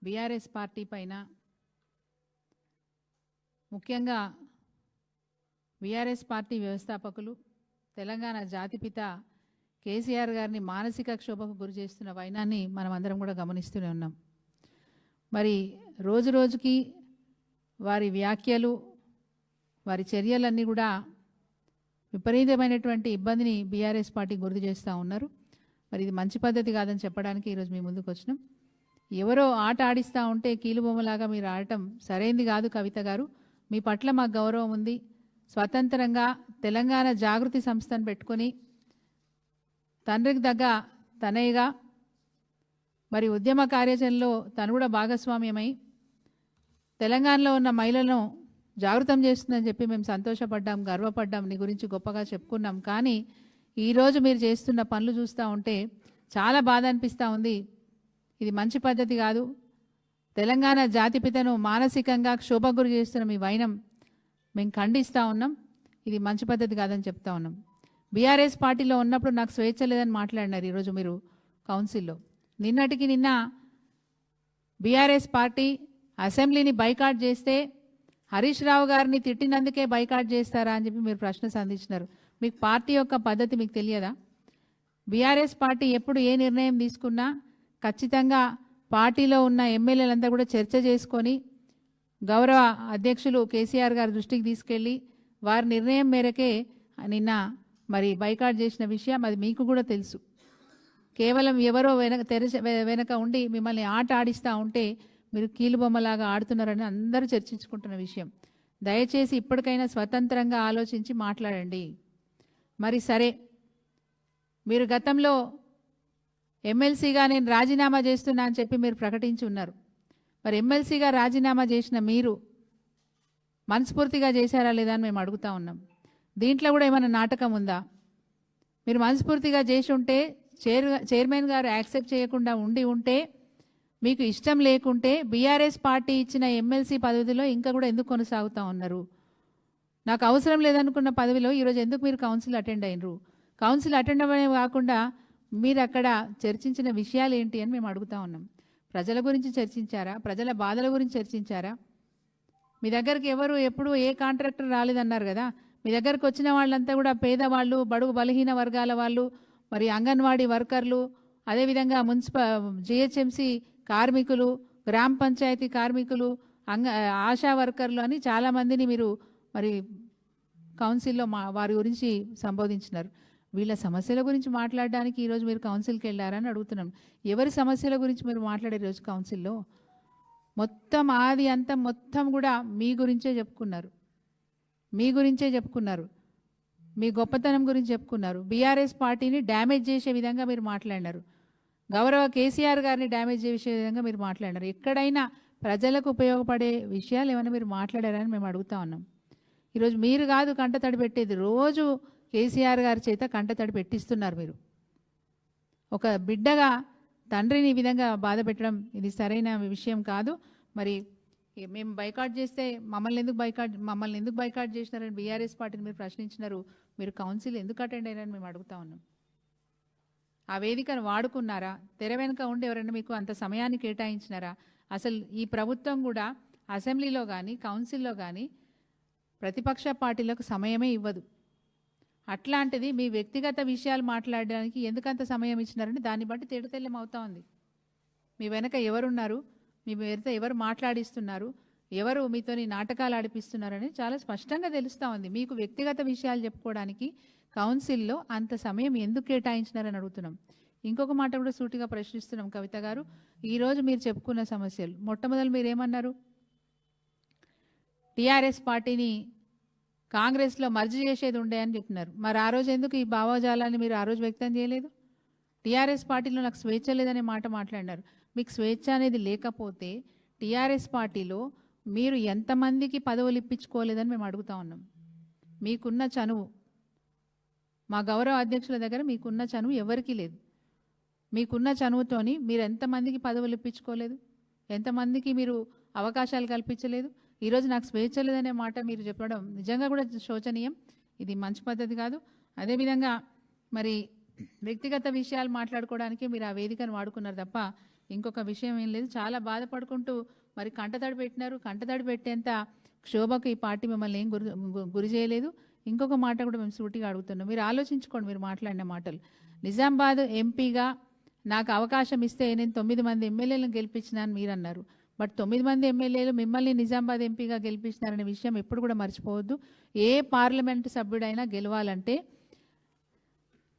BRS party పైన ముఖ్యంగా BRS party వ్యవస్థాపకులు తెలంగాణ జాతిపిత కేసీఆర్ గారిని మానసిక క్షోభకు గురి చేస్తున్న వైనాన్ని మనం అందరం కూడా గమనిస్తూనే ఉన్నాం. మరి రోజు రోజుకి వారి వ్యాఖ్యలు వారి చర్యలన్నీ కూడా విపరీతమైనటువంటి ఇబ్బందిని బీఆర్ఎస్ పార్టీ గుర్తు చేస్తూ ఉన్నారు. మరి ఇది మంచి పద్ధతి కాదని చెప్పడానికి ఈరోజు మీ ముందుకు వచ్చినాం. ఎవరో ఆట ఆడిస్తూ ఉంటే కీలుబొమ్మలాగా మీరు ఆడటం సరైంది కాదు. కవిత గారు, మీ పట్ల మాకు గౌరవం ఉంది. స్వతంత్రంగా తెలంగాణ జాగృతి సంస్థను పెట్టుకొని తండ్రికి తగ్గ తనయ్యగా మరి ఉద్యమ కార్యాచరణలో తను కూడా భాగస్వామ్యమై తెలంగాణలో ఉన్న మహిళలను జాగృతం చేస్తుందని చెప్పి మేము సంతోషపడ్డాం, గర్వపడ్డాం, నీ గురించి గొప్పగా చెప్పుకున్నాం. కానీ ఈరోజు మీరు చేస్తున్న పనులు చూస్తూ ఉంటే చాలా బాధ అనిపిస్తూ ఉంది. ఇది మంచి పద్ధతి కాదు. తెలంగాణ జాతిపితను మానసికంగా క్షోభకు గురి చేస్తున్న మీ వైనం మేము ఖండిస్తూ ఉన్నాం. ఇది మంచి పద్ధతి కాదని చెప్తా ఉన్నాం. బీఆర్ఎస్ పార్టీలో ఉన్నప్పుడు నాకు స్వేచ్ఛ లేదని మాట్లాడినారు. ఈరోజు మీరు కౌన్సిల్లో నిన్నటికి నిన్న బీఆర్ఎస్ పార్టీ అసెంబ్లీని బైకాట్ చేస్తే హరీష్ రావు గారిని తిట్టినందుకే బైకాట్ చేస్తారా అని చెప్పి మీరు ప్రశ్న సంధించినారు. మీకు పార్టీ యొక్క పద్ధతి మీకు తెలియదా? బీఆర్ఎస్ పార్టీ ఎప్పుడు ఏ నిర్ణయం తీసుకున్నా ఖచ్చితంగా పార్టీలో ఉన్న ఎమ్మెల్యేలంతా కూడా చర్చ చేసుకొని గౌరవ అధ్యక్షులు కేసీఆర్ గారి దృష్టికి తీసుకెళ్ళి వారి నిర్ణయం మేరకే నిన్న మరి బైకాట్ చేసిన విషయం అది మీకు కూడా తెలుసు. కేవలం ఎవరో వెనక ఉండి మిమ్మల్ని ఆట ఆడిస్తూ ఉంటే మీరు కీలుబొమ్మలాగా ఆడుతున్నారని అందరూ చర్చించుకుంటున్న విషయం. దయచేసి ఇప్పటికైనా స్వతంత్రంగా ఆలోచించి మాట్లాడండి. మరి సరే, మీరు గతంలో ఎమ్మెల్సీగా నేను రాజీనామా చేస్తున్నా అని చెప్పి మీరు ప్రకటించి ఉన్నారు. మరి ఎమ్మెల్సీగా రాజీనామా చేసిన మీరు మనస్ఫూర్తిగా చేశారా లేదా అని మేము అడుగుతా ఉన్నాం. దీంట్లో కూడా ఏమైనా నాటకం ఉందా? మీరు మనస్ఫూర్తిగా చేసి ఉంటే చైర్మన్ గారు యాక్సెప్ట్ చేయకుండా ఉంటే మీకు ఇష్టం లేకుంటే బీఆర్ఎస్ పార్టీ ఇచ్చిన ఎమ్మెల్సీ పదవిలో ఇంకా కూడా ఎందుకు కొనసాగుతూ ఉన్నారు? నాకు అవసరం లేదనుకున్న పదవిలో ఈరోజు ఎందుకు మీరు కౌన్సిల్ అటెండ్ అయినరు? కౌన్సిల్ అటెండ్ అవ్వడమే కాకుండా మీరు అక్కడ చర్చించిన విషయాలు ఏంటి అని మేము అడుగుతా ఉన్నాం. ప్రజల గురించి చర్చించారా? ప్రజల బాధల గురించి చర్చించారా? మీ దగ్గరికి ఎవరు ఎప్పుడు ఏ కాంట్రాక్టర్ రాలేదన్నారు కదా. మీ దగ్గరకు వచ్చిన వాళ్ళంతా కూడా పేదవాళ్ళు, బడుగు బలహీన వర్గాల వాళ్ళు, మరి అంగన్వాడీ వర్కర్లు, అదేవిధంగా జిహెచ్ఎంసీ కార్మికులు, గ్రామ పంచాయతీ కార్మికులు, ఆశా వర్కర్లు అని చాలామందిని మీరు మరి కౌన్సిల్లో వారి గురించి సంబోధించినారు. వీళ్ళ సమస్యల గురించి మాట్లాడడానికి ఈరోజు మీరు కౌన్సిల్కి వెళ్ళారని అడుగుతున్నాం. ఎవరి సమస్యల గురించి మీరు మాట్లాడే రోజు కౌన్సిల్లో మొత్తం ఆది అంతం మొత్తం కూడా మీ గురించే చెప్పుకున్నారు. మీ గొప్పతనం గురించి చెప్పుకున్నారు. బీఆర్ఎస్ పార్టీని డ్యామేజ్ చేసే విధంగా మీరు మాట్లాడినారు. గౌరవ కేసీఆర్ గారిని డ్యామేజ్ చేసే విధంగా మీరు మాట్లాడినారు. ఎక్కడైనా ప్రజలకు ఉపయోగపడే విషయాలు ఏమైనా మీరు మాట్లాడారని మేము అడుగుతా ఉన్నాం. ఈరోజు మీరు కాదు కంటతడి పెట్టేది, రోజు కేసీఆర్ గారి చేత కంటతడి పెట్టిస్తున్నారు. మీరు ఒక బిడ్డగా తండ్రిని ఈ విధంగా బాధ పెట్టడం ఇది సరైన విషయం కాదు. మరి మేము బైకాట్ చేస్తే మమ్మల్ని ఎందుకు బైకాట్ చేసినారని బీఆర్ఎస్ పార్టీని మీరు ప్రశ్నించినారు. మీరు కౌన్సిల్ ఎందుకు అటెండ్ అయినారని మేము అడుగుతా ఉన్నాం. ఆ వేదికను వాడుకున్నారా? తెర వెనుక ఉండి ఎవరైనా మీకు అంత సమయాన్ని కేటాయించినారా? అసలు ఈ ప్రభుత్వం కూడా అసెంబ్లీలో కానీ కౌన్సిల్లో కానీ ప్రతిపక్ష పార్టీలకు సమయమే ఇవ్వదు. అట్లాంటిది మీ వ్యక్తిగత విషయాలు మాట్లాడడానికి ఎందుకంత సమయం ఇచ్చినారని దాన్ని బట్టి తేటతెల్లం అవుతా ఉంది. మీ వెనక ఎవరున్నారు, మీ వెనక ఎవరు మాట్లాడిస్తున్నారు, ఎవరు మీతోని నాటకాలు ఆడిపిస్తున్నారని చాలా స్పష్టంగా తెలుస్తూ ఉంది. మీకు వ్యక్తిగత విషయాలు చెప్పుకోవడానికి కౌన్సిల్లో అంత సమయం ఎందుకు కేటాయించినారని అడుగుతున్నాం. ఇంకొక మాట కూడా సూటిగా ప్రశ్నిస్తున్నాం. కవిత గారు, ఈరోజు మీరు చెప్పుకున్న సమస్యలు మొట్టమొదలు మీరేమన్నారు? టీఆర్ఎస్ పార్టీని కాంగ్రెస్లో మర్జ్ చేసేది ఉండే అని చెప్తున్నారు. మరి ఆ రోజు ఎందుకు ఈ భావజాలాన్ని మీరు ఆ రోజు వ్యక్తం చేయలేదు? టీఆర్ఎస్ పార్టీలో నాకు స్వేచ్ఛ లేదనే మాట మాట్లాడినారు. మీకు స్వేచ్ఛ అనేది లేకపోతే టీఆర్ఎస్ పార్టీలో మీరు ఎంతమందికి పదవులు ఇప్పించుకోలేదని మేము అడుగుతా ఉన్నాం. మీకున్న చనువు మా గౌరవ అధ్యక్షుల దగ్గర మీకున్న చనువు ఎవరికీ లేదు. మీకున్న చనువుతోని మీరు ఎంతమందికి పదవులు ఇప్పించుకోలేదు, ఎంతమందికి మీరు అవకాశాలు కల్పించలేదు. ఈరోజు నాకు స్వేచ్ఛ లేదనే మాట మీరు చెప్పడం నిజంగా కూడా శోచనీయం. ఇది మంచి పద్ధతి కాదు. అదేవిధంగా మరి వ్యక్తిగత విషయాలు మాట్లాడుకోవడానికి మీరు ఆ వేదికను వాడుకున్నారు తప్ప ఇంకొక విషయం ఏం లేదు, చాలా బాధపడుకుంటూ మరి కంటతడి పెట్టినారు. కంటతడి పెట్టేంత క్షోభకు ఈ పార్టీ మిమ్మల్ని ఏం గురి చేయలేదు. ఇంకొక మాట కూడా మేము సూటిగా అడుగుతున్నాం, మీరు ఆలోచించుకోండి. మీరు మాట్లాడిన మాటలు, నిజామాబాద్ ఎంపీగా నాకు అవకాశం ఇస్తే నేను 9 మంది ఎమ్మెల్యేలను గెలిపించినాను మీరు అన్నారు. బట్ 9 మంది ఎమ్మెల్యేలు మిమ్మల్ని నిజామాబాద్ ఎంపీగా గెలిపించినారనే విషయం ఎప్పుడు కూడా మర్చిపోవద్దు. ఏ పార్లమెంటు సభ్యుడైనా గెలవాలంటే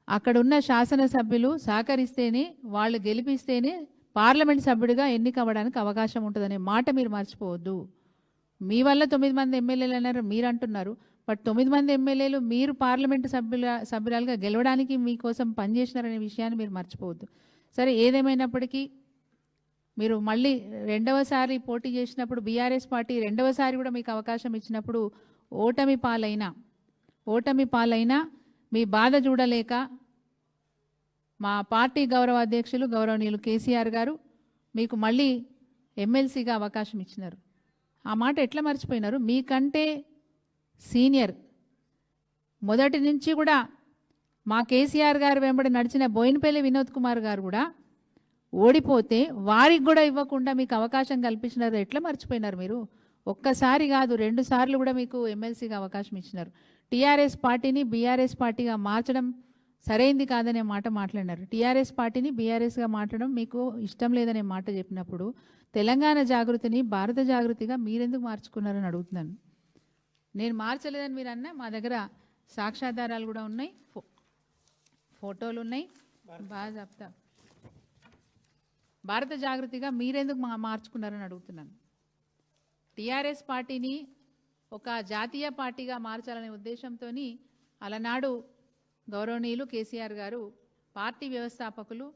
అక్కడున్న శాసనసభ్యులు సహకరిస్తేనే, వాళ్ళు గెలిపిస్తేనే పార్లమెంట్ సభ్యుడిగా ఎన్నికవ్వడానికి అవకాశం ఉంటుందనే మాట మీరు మర్చిపోవద్దు. మీ వల్ల 9 మంది ఎమ్మెల్యేలు అన్నారు మీరు అంటున్నారు, బట్ 9 మంది ఎమ్మెల్యేలు మీరు పార్లమెంటు సభ్యురాలుగా గెలవడానికి మీకోసం పనిచేసినారనే విషయాన్ని మీరు మర్చిపోవద్దు. సరే, ఏదేమైనప్పటికీ మీరు మళ్ళీ రెండవసారి పోటీ చేసినప్పుడు బీఆర్ఎస్ పార్టీ రెండవసారి కూడా మీకు అవకాశం ఇచ్చినప్పుడు ఓటమి పాలైనా మీ బాధ చూడలేక మా పార్టీ గౌరవ అధ్యక్షులు గౌరవనీయులు కేసీఆర్ గారు మీకు మళ్ళీ ఎమ్మెల్సీగా అవకాశం ఇచ్చినారు. ఆ మాట ఎట్లా మర్చిపోయినారు? మీకంటే సీనియర్, మొదటి నుంచి కూడా మా కేసీఆర్ గారు వెంబడి నడిచిన బోయినపల్లి వినోద్ కుమార్ గారు కూడా ఓడిపోతే వారికి కూడా ఇవ్వకుండా మీకు అవకాశం కల్పించినారు. ఎట్లా మర్చిపోయినారు మీరు? ఒక్కసారి కాదు 2 సార్లు కూడా మీకు ఎమ్మెల్సీగా అవకాశం ఇచ్చినారు. టీఆర్ఎస్ పార్టీని బీఆర్ఎస్ పార్టీగా మార్చడం సరైంది కాదనే మాట మాట్లాడినారు. టీఆర్ఎస్ పార్టీని బీఆర్ఎస్గా మార్చడం మీకు ఇష్టం లేదనే మాట చెప్పినప్పుడు తెలంగాణ జాగృతిని భారత జాగృతిగా మీరెందుకు మార్చుకున్నారని అడుగుతున్నాను. నేను మార్చలేదని మీరు అన్నా, మా దగ్గర సాక్ష్యాధారాలు కూడా ఉన్నాయి, ఫోటోలు ఉన్నాయి. బాగా చెప్తా, భారత జాగృతిగా మీరెందుకు మార్చుకున్నారని అడుగుతున్నాను. టీఆర్ఎస్ పార్టీని ఒక జాతీయ పార్టీగా మార్చాలనే ఉద్దేశంతో అలనాడు గౌరవనీయులు కేసీఆర్ గారు పార్టీ వ్యవస్థాపకులు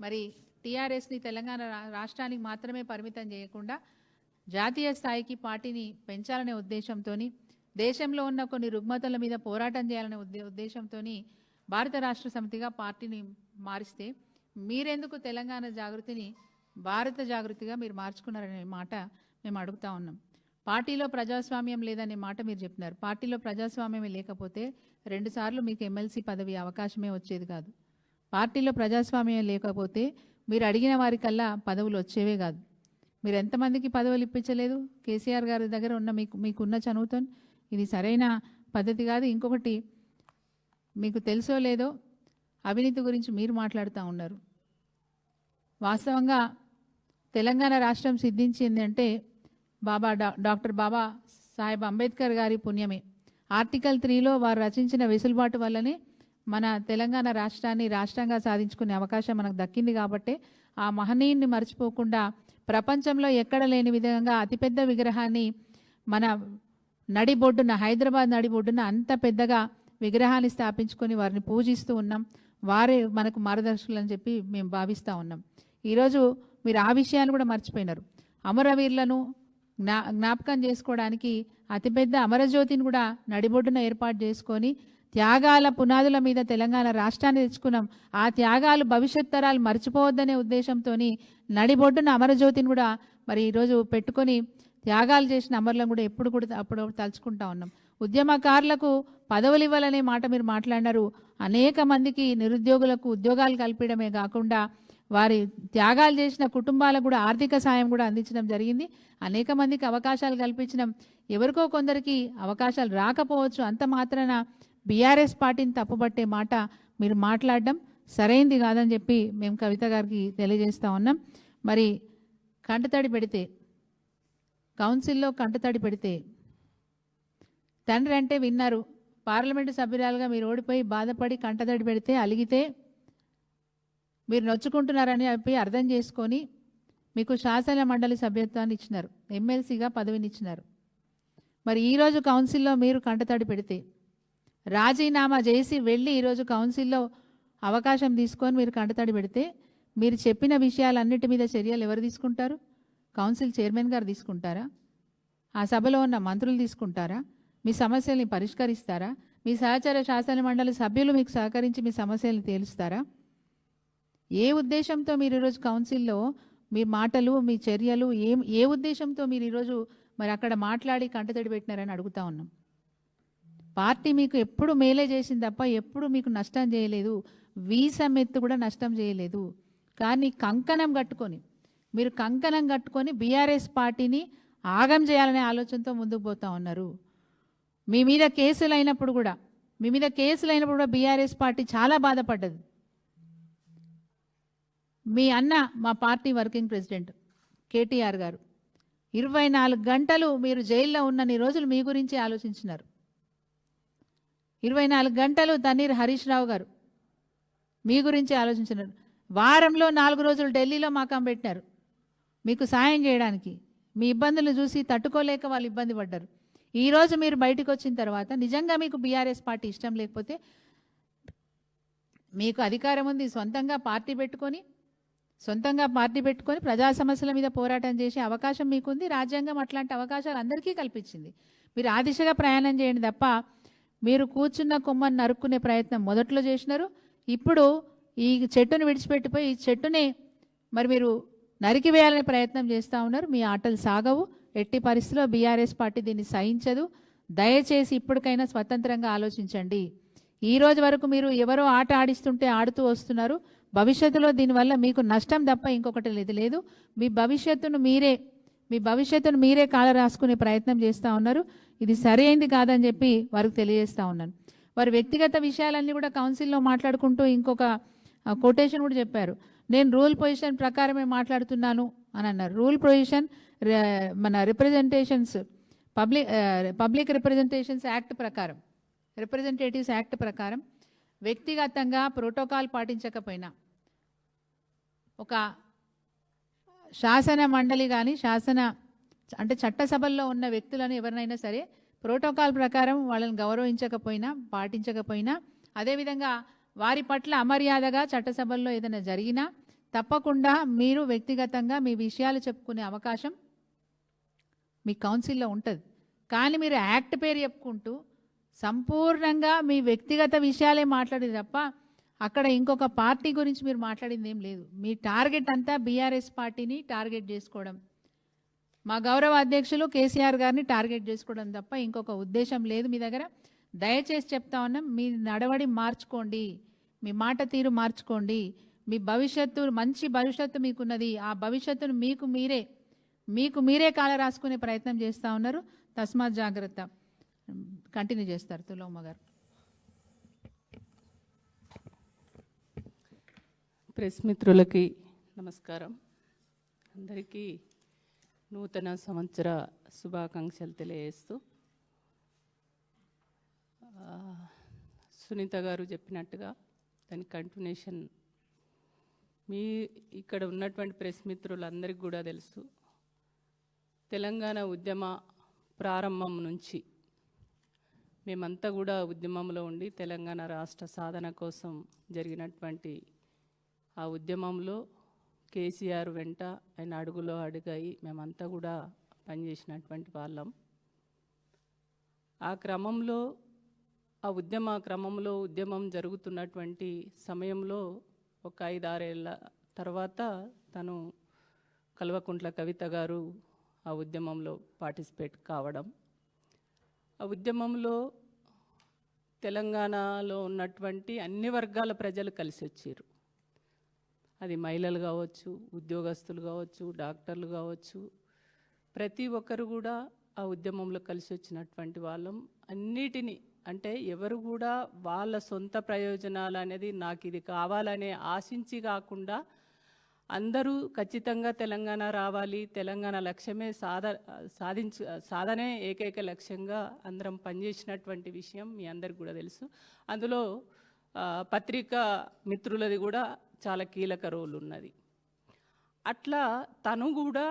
మరి టీఆర్ఎస్ని తెలంగాణ రాష్ట్రానికి మాత్రమే పరిమితం చేయకుండా జాతీయ స్థాయికి పార్టీని పెంచాలనే ఉద్దేశంతో, దేశంలో ఉన్న కొన్ని రుగ్మతల మీద పోరాటం చేయాలనే ఉద్దేశంతో భారత రాష్ట్ర సమితిగా పార్టీని మారిస్తే మీరెందుకు తెలంగాణ జాగృతిని భారత జాగృతిగా మీరు మార్చుకున్నారనే మాట మేము అడుగుతా ఉన్నాం. పార్టీలో ప్రజాస్వామ్యం లేదనే మాట మీరు చెప్పినారు. పార్టీలో ప్రజాస్వామ్యమే లేకపోతే 2 సార్లు మీకు ఎమ్మెల్సీ పదవి అవకాశమే వచ్చేది కాదు. పార్టీలో ప్రజాస్వామ్యం లేకపోతే మీరు అడిగిన వారికల్లా పదవులు వచ్చేవే కాదు. మీరు ఎంతమందికి పదవులు ఇప్పించలేదు కేసీఆర్ గారి దగ్గర ఉన్న మీకున్న చనువుతో? ఇది సరైన పద్ధతి కాదు. ఇంకొకటి, మీకు తెలుసో లేదో అవినీతి గురించి మీరు మాట్లాడుతూ ఉన్నారు. వాస్తవంగా తెలంగాణ రాష్ట్రం సిద్ధించిందంటే డాక్టర్ బాబా సాహెబ్ అంబేద్కర్ గారి పుణ్యమే. ఆర్టికల్ 3లో వారు రచించిన వెసులుబాటు వల్లనే మన తెలంగాణ రాష్ట్రాన్ని రాష్ట్రంగా సాధించుకునే అవకాశం మనకు దక్కింది. కాబట్టి ఆ మహనీయుని మర్చిపోకుండా ప్రపంచంలో ఎక్కడ లేని విధంగా అతిపెద్ద విగ్రహాన్ని మన నడిబొడ్డున, హైదరాబాద్ నడిబొడ్డున అంత పెద్దగా విగ్రహాన్ని స్థాపించుకొని వారిని పూజిస్తూ ఉన్నాం. వారే మనకు మార్గదర్శకులు అని చెప్పి మేము భావిస్తూ ఉన్నాం. ఈరోజు మీరు ఆ విషయాన్ని కూడా మర్చిపోయినారు. అమరవీరులను జ్ఞాపకం చేసుకోవడానికి అతిపెద్ద అమరజ్యోతిని కూడా నడిబొడ్డున ఏర్పాటు చేసుకొని త్యాగాల పునాదుల మీద తెలంగాణ రాష్ట్రాన్ని తెచ్చుకున్నాం. ఆ త్యాగాలు భవిష్యత్ తరాలు మర్చిపోవద్దనే ఉద్దేశంతో నడిబొడ్డున అమరజ్యోతిని కూడా మరి ఈరోజు పెట్టుకొని త్యాగాలు చేసిన అమరులను కూడా అప్పుడు తలుచుకుంటా ఉన్నాం. ఉద్యమకారులకు పదవులు ఇవ్వాలనే మాట మీరు మాట్లాడినారు. అనేక మందికి నిరుద్యోగులకు ఉద్యోగాలు కల్పించడమే కాకుండా వారి త్యాగాలు చేసిన కుటుంబాలకు కూడా ఆర్థిక సాయం కూడా అందించడం జరిగింది. అనేక మందికి అవకాశాలు కల్పించడం, ఎవరికో కొందరికి అవకాశాలు రాకపోవచ్చు, అంత మాత్రాన బీఆర్ఎస్ పార్టీని తప్పుపట్టే మాట మీరు మాట్లాడడం సరైంది కాదని చెప్పి మేము కవిత గారికి తెలియజేస్తూ ఉన్నాం. మరి కంటతడి పెడితే, కౌన్సిల్లో కంటతడి పెడితే, తండ్రి అంటే విన్నారు, పార్లమెంటు సభ్యురాలుగా మీరు ఓడిపోయి బాధపడి కంటతడి పెడితే, అలిగితే మీరు నొచ్చుకుంటున్నారని చెప్పి అర్థం చేసుకొని మీకు శాసన మండలి సభ్యత్వాన్ని ఇచ్చినారు, ఎమ్మెల్సీగా పదవిని ఇచ్చినారు. మరి ఈరోజు కౌన్సిల్లో మీరు కంటతడి పెడితే, రాజీనామా చేసి వెళ్ళి ఈరోజు కౌన్సిల్లో అవకాశం తీసుకొని మీరు కంటతడి పెడితే, మీరు చెప్పిన విషయాలన్నిటి మీద చర్యలు ఎవరు తీసుకుంటారు? కౌన్సిల్ చైర్మన్ గారు తీసుకుంటారా? ఆ సభలో ఉన్న మంత్రులు తీసుకుంటారా? మీ సమస్యల్ని పరిష్కరిస్తారా? మీ సహచర శాసన మండలి సభ్యులు మీకు సహకరించి మీ సమస్యల్ని తేలుస్తారా? ఏ ఉద్దేశంతో మీరు ఈరోజు కౌన్సిల్లో మీ మాటలు, మీ చర్యలు ఏ ఉద్దేశంతో మీరు ఈరోజు మరి అక్కడ మాట్లాడి కంటతడి పెట్టినారని అడుగుతా ఉన్నాం. పార్టీ మీకు ఎప్పుడు మేలే చేసింది తప్ప ఎప్పుడు మీకు నష్టం చేయలేదు. వీసమెత్తు కూడా నష్టం చేయలేదు. కానీ కంకణం కట్టుకొని మీరు కంకణం కట్టుకొని బీఆర్ఎస్ పార్టీని ఆగం చేయాలనే ఆలోచనతో ముందుకు పోతా ఉన్నారు. మీ మీద కేసులు అయినప్పుడు కూడా బీఆర్ఎస్ పార్టీ చాలా బాధపడ్డది. మీ అన్న మా పార్టీ వర్కింగ్ ప్రెసిడెంట్ కేటీఆర్ గారు 24 గంటలు మీరు జైల్లో ఉన్నన్ని రోజులు మీ గురించి ఆలోచించినారు. 24 గంటలు తన్నీర్ హరీష్ రావు గారు మీ గురించి ఆలోచించినారు. వారంలో 4 రోజులు ఢిల్లీలో మకాం పెట్టినారు మీకు సాయం చేయడానికి. మీ ఇబ్బందులు చూసి తట్టుకోలేక వాళ్ళు ఇబ్బంది పడ్డారు. ఈరోజు మీరు బయటకు వచ్చిన తర్వాత నిజంగా మీకు బీఆర్ఎస్ పార్టీ ఇష్టం లేకపోతే, మీకు అధికారం ఉంది, సొంతంగా పార్టీ పెట్టుకొని ప్రజా సమస్యల మీద పోరాటం చేసే అవకాశం మీకుంది. రాజ్యాంగం అట్లాంటి అవకాశాలు అందరికీ కల్పించింది. మీరు ఆ దిశగా ప్రయాణం చేయండి తప్ప మీరు కూర్చున్న కొమ్మని నరుక్కునే ప్రయత్నం మొదట్లో చేసినారు. ఇప్పుడు ఈ చెట్టును విడిచిపెట్టిపోయి ఈ చెట్టునే మరి మీరు నరికివేయాలనే ప్రయత్నం చేస్తూ ఉన్నారు. మీ ఆటలు సాగవు. ఎట్టి పరిస్థితిలో బీఆర్ఎస్ పార్టీ దీన్ని సహించదు. దయచేసి ఇప్పటికైనా స్వతంత్రంగా ఆలోచించండి. ఈ రోజు వరకు మీరు ఎవరో ఆట ఆడిస్తుంటే ఆడుతూ వస్తున్నారు. భవిష్యత్తులో దీనివల్ల మీకు నష్టం తప్ప ఇంకొకటి లేదు. మీ భవిష్యత్తును మీరే కాల రాసుకునే ప్రయత్నం చేస్తూ ఉన్నారు. ఇది సరైంది కాదని చెప్పి వారికి తెలియజేస్తూ ఉన్నాను. వారి వ్యక్తిగత విషయాలన్నీ కూడా కౌన్సిల్లో మాట్లాడుకుంటూ ఇంకొక కొటేషన్ కూడా చెప్పారు. నేను రూల్ పొజిషన్ ప్రకారమే మాట్లాడుతున్నాను అని అన్నారు. రూల్ పొజిషన్ మన రిప్రజెంటేషన్స్ పబ్లిక్ రిప్రజెంటేషన్స్ యాక్ట్ ప్రకారం, రిప్రజెంటేటివ్స్ యాక్ట్ ప్రకారం వ్యక్తిగతంగా ప్రోటోకాల్ పాటించకపోయినా ఒక శాసన మండలి కానీ అంటే చట్టసభల్లో ఉన్న వ్యక్తులను ఎవరినైనా సరే ప్రోటోకాల్ ప్రకారం వాళ్ళని గౌరవించకపోయినా పాటించకపోయినా, అదేవిధంగా వారి పట్ల అమర్యాదగా చట్టసభల్లో ఏదైనా జరిగినా తప్పకుండా మీరు వ్యక్తిగతంగా మీ విషయాలు చెప్పుకునే అవకాశం మీ కౌన్సిల్లో ఉంటుంది. కానీ మీరు యాక్ట్ పేరు చెప్పుకుంటూ సంపూర్ణంగా మీ వ్యక్తిగత విషయాలే మాట్లాడేది తప్ప అక్కడ ఇంకొక పార్టీ గురించి మీరు మాట్లాడింది ఏం లేదు. మీ టార్గెట్ అంతా బీఆర్ఎస్ పార్టీని టార్గెట్ చేసుకోవడం, మా గౌరవ అధ్యక్షులు కేసీఆర్ గారిని టార్గెట్ చేసుకోవడం తప్ప ఇంకొక ఉద్దేశం లేదు మీ దగ్గర. దయచేసి చెప్తా ఉన్నాం, మీ నడవడి మార్చుకోండి, మీ మాట తీరు మార్చుకోండి. మీ భవిష్యత్తు, మంచి భవిష్యత్తు మీకున్నది. ఆ భవిష్యత్తును మీకు మీరే కాల రాసుకునే ప్రయత్నం చేస్తూ ఉన్నారు. తస్మాత్ జాగ్రత్త. కంటిన్యూ చేస్తారు తులమ్మ గారు. ప్రెస్ మిత్రులకి నమస్కారం. అందరికీ నూతన సంవత్సర శుభాకాంక్షలు తెలియజేస్తూ, సునీత గారు చెప్పినట్టుగా దాని కంటిన్యూషన్ మీ ఇక్కడ ఉన్నటువంటి ప్రెస్ మిత్రులందరికీ కూడా తెలుసు. తెలంగాణ ఉద్యమ ప్రారంభం నుంచి మేమంతా కూడా ఉద్యమంలో ఉండి తెలంగాణ రాష్ట్ర సాధన కోసం జరిగినటువంటి ఆ ఉద్యమంలో కేసీఆర్ వెంట ఆయన అడుగులో అడుగాయి మేమంతా కూడా పనిచేసినటువంటి వాళ్ళం. ఆ క్రమంలో ఉద్యమం జరుగుతున్నటువంటి సమయంలో ఒక 5-6 ఏళ్ళ తర్వాత తను కల్వకుంట్ల కవిత గారు ఆ ఉద్యమంలో పార్టిసిపేట్ కావడం, ఆ ఉద్యమంలో తెలంగాణలో ఉన్నటువంటి అన్ని వర్గాల ప్రజలు కలిసి వచ్చారు. అది మహిళలు కావచ్చు, ఉద్యోగస్తులు కావచ్చు, డాక్టర్లు కావచ్చు, ప్రతి ఒక్కరు కూడా ఆ ఉద్యమంలో కలిసి వచ్చినటువంటి వాళ్ళం. అన్నిటినీ అంటే ఎవరు కూడా వాళ్ళ సొంత ప్రయోజనాలు అనేది నాకు ఇది కావాలనే ఆశించి కాకుండా అందరూ ఖచ్చితంగా తెలంగాణ రావాలి, తెలంగాణ లక్ష్యమే సాధనే ఏకైక లక్ష్యంగా అందరం పనిచేసినటువంటి విషయం మీ అందరికి కూడా తెలుసు. అందులో పత్రికా మిత్రులది కూడా చాలా కీలక రోల్ ఉన్నది. అట్లా తను కూడా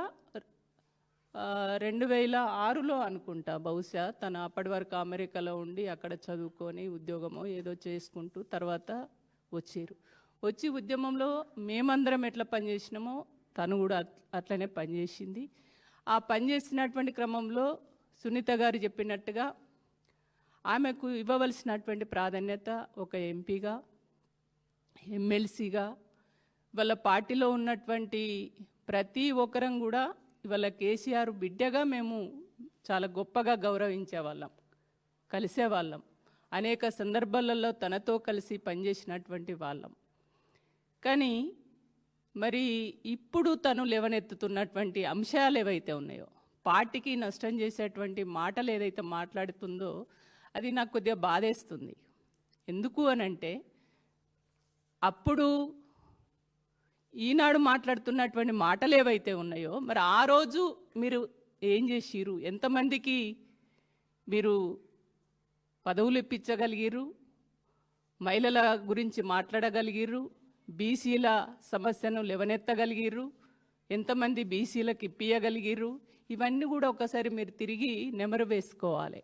2006లో అనుకుంటా బహుశా తను అప్పటి వరకు అమెరికాలో ఉండి అక్కడ చదువుకొని ఉద్యోగమో ఏదో చేసుకుంటూ తర్వాత వచ్చి ఉద్యమంలో మేమందరం ఎట్లా పనిచేసినామో తను కూడా అట్లనే పనిచేసింది. ఆ పనిచేసినటువంటి క్రమంలో సునీత గారు చెప్పినట్టుగా ఆమెకు ఇవ్వవలసినటువంటి ప్రాధాన్యత ఒక ఎంపీగా, ఎమ్మెల్సీగా, వాళ్ళ పార్టీలో ఉన్నటువంటి ప్రతి ఒక్కరం కూడా ఇవాళ కేసీఆర్ బిడ్డగా మేము చాలా గొప్పగా గౌరవించేవాళ్ళం, కలిసేవాళ్ళం. అనేక సందర్భాలలో తనతో కలిసి పనిచేసినటువంటి వాళ్ళం. కానీ మరి ఇప్పుడు తను లేవనెత్తుతున్నటువంటి అంశాలు ఏవైతే ఉన్నాయో, పార్టీకి నష్టం చేసేటువంటి మాటలు ఏదైతే మాట్లాడుతుందో అది నాకు కొద్దిగా బాధేస్తుంది. ఎందుకు అనంటే అప్పుడు ఈనాడు మాట్లాడుతున్నటువంటి మాటలు ఏవైతే ఉన్నాయో మరి ఆ రోజు మీరు ఏం చేసిరు, ఎంతమందికి మీరు పదవులు ఇప్పించగలిగిరు, మహిళల గురించి మాట్లాడగలిగిరు, బీసీల సమస్యను లేవనెత్తగలిగిరు, ఎంతమంది బీసీలకు ఇప్పియగలిగిరు, ఇవన్నీ కూడా ఒకసారి మీరు తిరిగి నెమరు వేసుకోవాలి.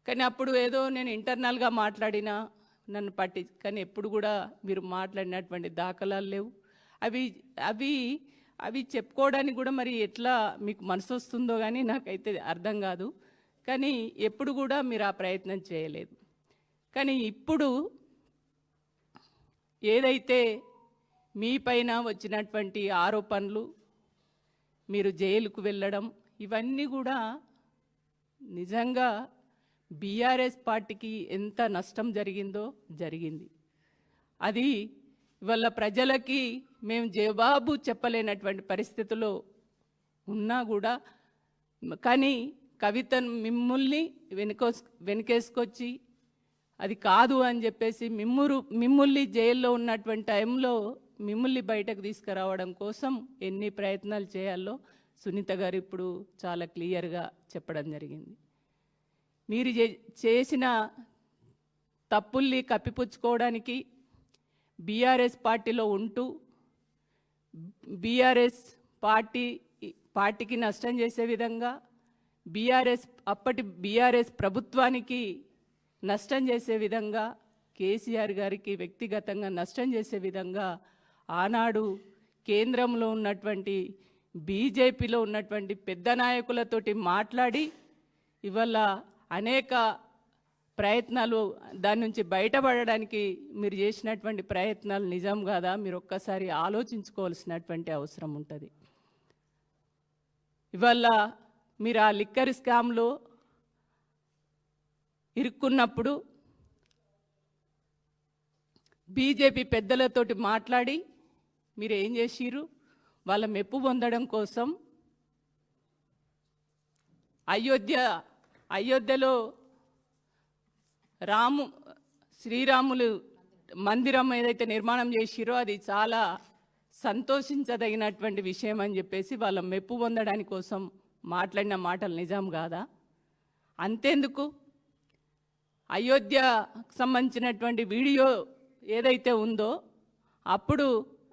కానీ అప్పుడు ఏదో నేను ఇంటర్నల్గా మాట్లాడినా నన్ను కానీ ఎప్పుడు కూడా మీరు మాట్లాడినటువంటి దాఖలాలు లేవు. అవి అవి అవి చెప్పుకోవడానికి కూడా మరి ఎట్లా మీకు మనసు వస్తుందో కానీ నాకైతే అర్థం కాదు. కానీ ఎప్పుడు కూడా మీరు ఆ ప్రయత్నం చేయలేదు. కానీ ఇప్పుడు ఏదైతే మీ పైన వచ్చినటువంటి ఆరోపణలు, మీరు జైలుకు వెళ్ళడం, ఇవన్నీ కూడా నిజంగా బీఆర్ఎస్ పార్టీకి ఎంత నష్టం జరిగింది. అది ఇవాళ ప్రజలకి మేము జవాబు చెప్పలేనటువంటి పరిస్థితుల్లో ఉన్నా కూడా, కానీ కవితను మిమ్మల్ని వెనకేసుకొచ్చి అది కాదు అని చెప్పేసి మిమ్మల్ని జైల్లో ఉన్నటువంటి టైంలో మిమ్మల్ని బయటకు తీసుకురావడం కోసం ఎన్ని ప్రయత్నాలు చేయాలో సునీత గారు ఇప్పుడు చాలా క్లియర్గా చెప్పడం జరిగింది. మీరు చేసిన తప్పుల్ని కప్పిపుచ్చుకోవడానికి బీఆర్ఎస్ పార్టీలో ఉంటూ బీఆర్ఎస్ పార్టీకి నష్టం చేసే విధంగా, అప్పటి బీఆర్ఎస్ ప్రభుత్వానికి నష్టం చేసే విధంగా, కేసీఆర్ గారికి వ్యక్తిగతంగా నష్టం చేసే విధంగా ఆనాడు కేంద్రంలో ఉన్నటువంటి బీజేపీలో ఉన్నటువంటి పెద్ద నాయకులతోటి మాట్లాడి ఇవాళ అనేక ప్రయత్నాలు దాని నుంచి బయటపడడానికి మీరు చేసినటువంటి ప్రయత్నాలు నిజం కాదా, మీరు ఒక్కసారి ఆలోచించుకోవాల్సినటువంటి అవసరం ఉంటుంది. ఇవాళ మీరు ఆ లిక్కర్ స్కామ్లో ఇరుక్కున్నప్పుడు బీజేపీ పెద్దలతోటి మాట్లాడి మీరు ఏం చేసిరు, వాళ్ళ మెప్పు పొందడం కోసం అయోధ్యలో శ్రీరాములు మందిరం ఏదైతే నిర్మాణం చేసిరో అది చాలా సంతోషించదగినటువంటి విషయం అని చెప్పేసి వాళ్ళ మెప్పు పొందడానికి కోసం మాట్లాడిన మాటలు నిజం కాదా? అంతేందుకు అయోధ్యకు సంబంధించినటువంటి వీడియో ఏదైతే ఉందో అప్పుడు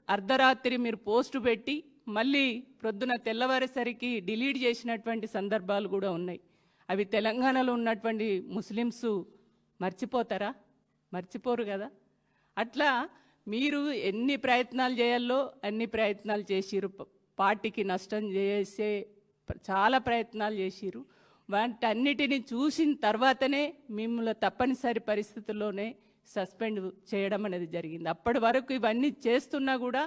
అర్ధరాత్రి మీరు పోస్టు పెట్టి మళ్ళీ ప్రొద్దున తెల్లవారేసరికి డిలీట్ చేసినటువంటి సందర్భాలు కూడా ఉన్నాయి. అవి తెలంగాణలో ఉన్నటువంటి ముస్లిమ్స్ మర్చిపోతారా? మర్చిపోరు కదా. అట్లా మీరు ఎన్ని ప్రయత్నాలు చేయాలో అన్ని ప్రయత్నాలు చేసిరు, పార్టీకి నష్టం చేసే చాలా ప్రయత్నాలు చేసిరు. వాటన్నిటిని చూసిన తర్వాతనే మిమ్మల్ని తప్పనిసరి పరిస్థితుల్లోనే సస్పెండ్ చేయడం అనేది జరిగింది. అప్పటి వరకు ఇవన్నీ చేస్తున్నా కూడా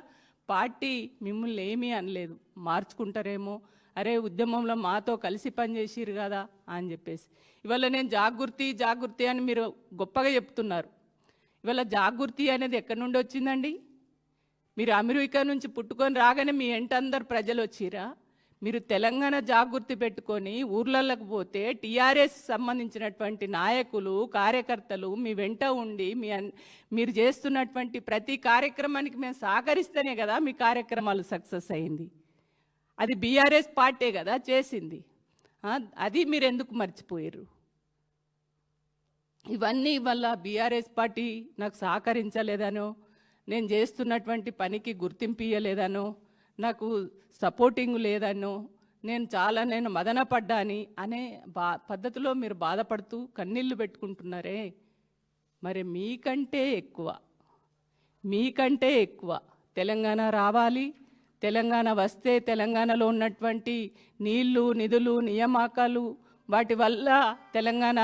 పార్టీ మిమ్మల్ని ఏమీ అనలేదు. మార్చుకుంటారేమో, అరే ఉద్యమంలో మాతో కలిసి పనిచేసిరు కదా అని చెప్పేసి. ఇవాళ నేను జాగృతి అని మీరు గొప్పగా చెప్తున్నారు. ఇవాళ జాగృతి అనేది ఎక్కడి నుండి వచ్చిందండి? మీరు అమెరికా నుంచి పుట్టుకొని రాగానే మీ ఎంట అందరు ప్రజలు వచ్చిరా? మీరు తెలంగాణ జాగృతి పెట్టుకొని ఊర్లలోకి పోతే టీఆర్ఎస్ సంబంధించినటువంటి నాయకులు, కార్యకర్తలు మీ వెంట ఉండి మీరు చేస్తున్నటువంటి ప్రతి కార్యక్రమానికి మేము సహకరిస్తేనే కదా మీ కార్యక్రమాలు సక్సెస్ అయింది. అది బీఆర్ఎస్ పార్టీ కదా చేసింది. అది మీరు ఎందుకు మర్చిపోయారు? ఇవన్నీ వల్ల బీఆర్ఎస్ పార్టీ నాకు సహకరించలేదనో, నేను చేస్తున్నటువంటి పనికి గుర్తింపు ఇవ్వలేదనో, నాకు సపోర్టింగ్ లేదనో, నేను మదనపడ్డాని అనే పద్ధతిలో మీరు బాధపడుతూ కన్నీళ్లు పెట్టుకుంటున్నారే. మరి మీకంటే ఎక్కువ తెలంగాణ రావాలి, తెలంగాణ వస్తే తెలంగాణలో ఉన్నటువంటి నీళ్లు, నిధులు, నియామకాలు వాటి వల్ల తెలంగాణ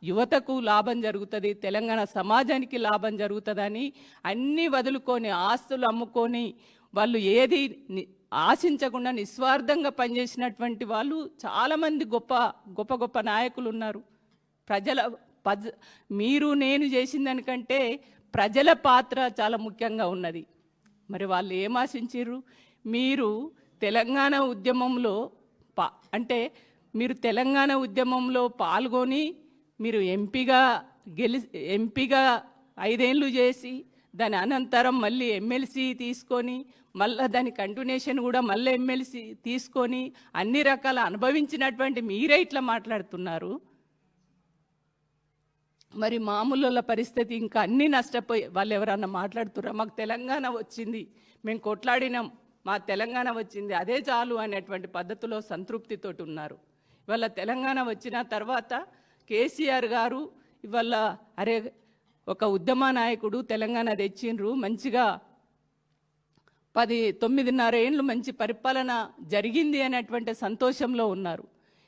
యువతకు లాభం జరుగుతుంది, తెలంగాణ సమాజానికి లాభం జరుగుతుందని అన్నీ వదులుకొని ఆస్తులు అమ్ముకొని వాళ్ళు ఏది ఆశించకుండా నిస్వార్థంగా పనిచేసినటువంటి వాళ్ళు చాలామంది గొప్ప నాయకులు ఉన్నారు. మీరు నేను చేసిన దానికంటే ప్రజల పాత్ర చాలా ముఖ్యంగా ఉన్నది. మరి వాళ్ళు ఏం ఆశించారు? మీరు తెలంగాణ ఉద్యమంలో అంటే మీరు తెలంగాణ ఉద్యమంలో పాల్గొని మీరు ఎంపీగా 5 ఏళ్ళు చేసి దాని అనంతరం మళ్ళీ ఎమ్మెల్సీ తీసుకొని మళ్ళీ దాని కంటిన్యూషన్ కూడా మళ్ళీ ఎమ్మెల్సీ తీసుకొని అన్ని రకాల అనుభవించినటువంటి మీరే ఇట్లా మాట్లాడుతున్నారు. మరి మామూలుల పరిస్థితి ఇంకా అన్నీ నష్టపోయి వాళ్ళు ఎవరన్నా మాట్లాడుతుర్రా? మాకు తెలంగాణ వచ్చింది, మేము కొట్లాడినాం, మా తెలంగాణ వచ్చింది, అదే చాలు అనేటువంటి పద్ధతిలో సంతృప్తితోటి ఉన్నారు. ఇవాళ తెలంగాణ వచ్చిన తర్వాత కేసీఆర్ గారు ఇవాళ అరే ఒక ఉద్యమ నాయకుడు తెలంగాణ తెచ్చిండ్రు, మంచిగా 9.5 ఏళ్ళు మంచి పరిపాలన జరిగింది అనేటువంటి సంతోషంలో ఉన్నారు.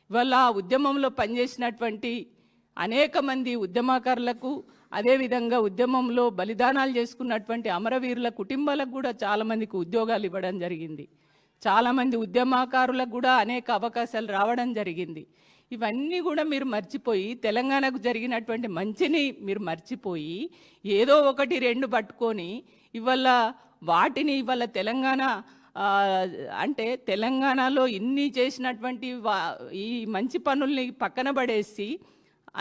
ఇవాళ ఆ ఉద్యమంలో పనిచేసినటువంటి అనేక మంది ఉద్యమకారులకు, అదేవిధంగా ఉద్యమంలో బలిదానాలు చేసుకున్నటువంటి అమరవీరుల కుటుంబాలకు కూడా చాలామందికి ఉద్యోగాలు ఇవ్వడం జరిగింది. చాలామంది ఉద్యమకారులకు కూడా అనేక అవకాశాలు రావడం జరిగింది. ఇవన్నీ కూడా మీరు మర్చిపోయి తెలంగాణకు జరిగినటువంటి మంచిని మీరు మర్చిపోయి ఏదో 1-2 పట్టుకొని ఇవాళ వాటిని ఇవాళ తెలంగాణ అంటే తెలంగాణలో ఇన్ని చేసినటువంటి ఈ మంచి పనుల్ని పక్కన పడేసి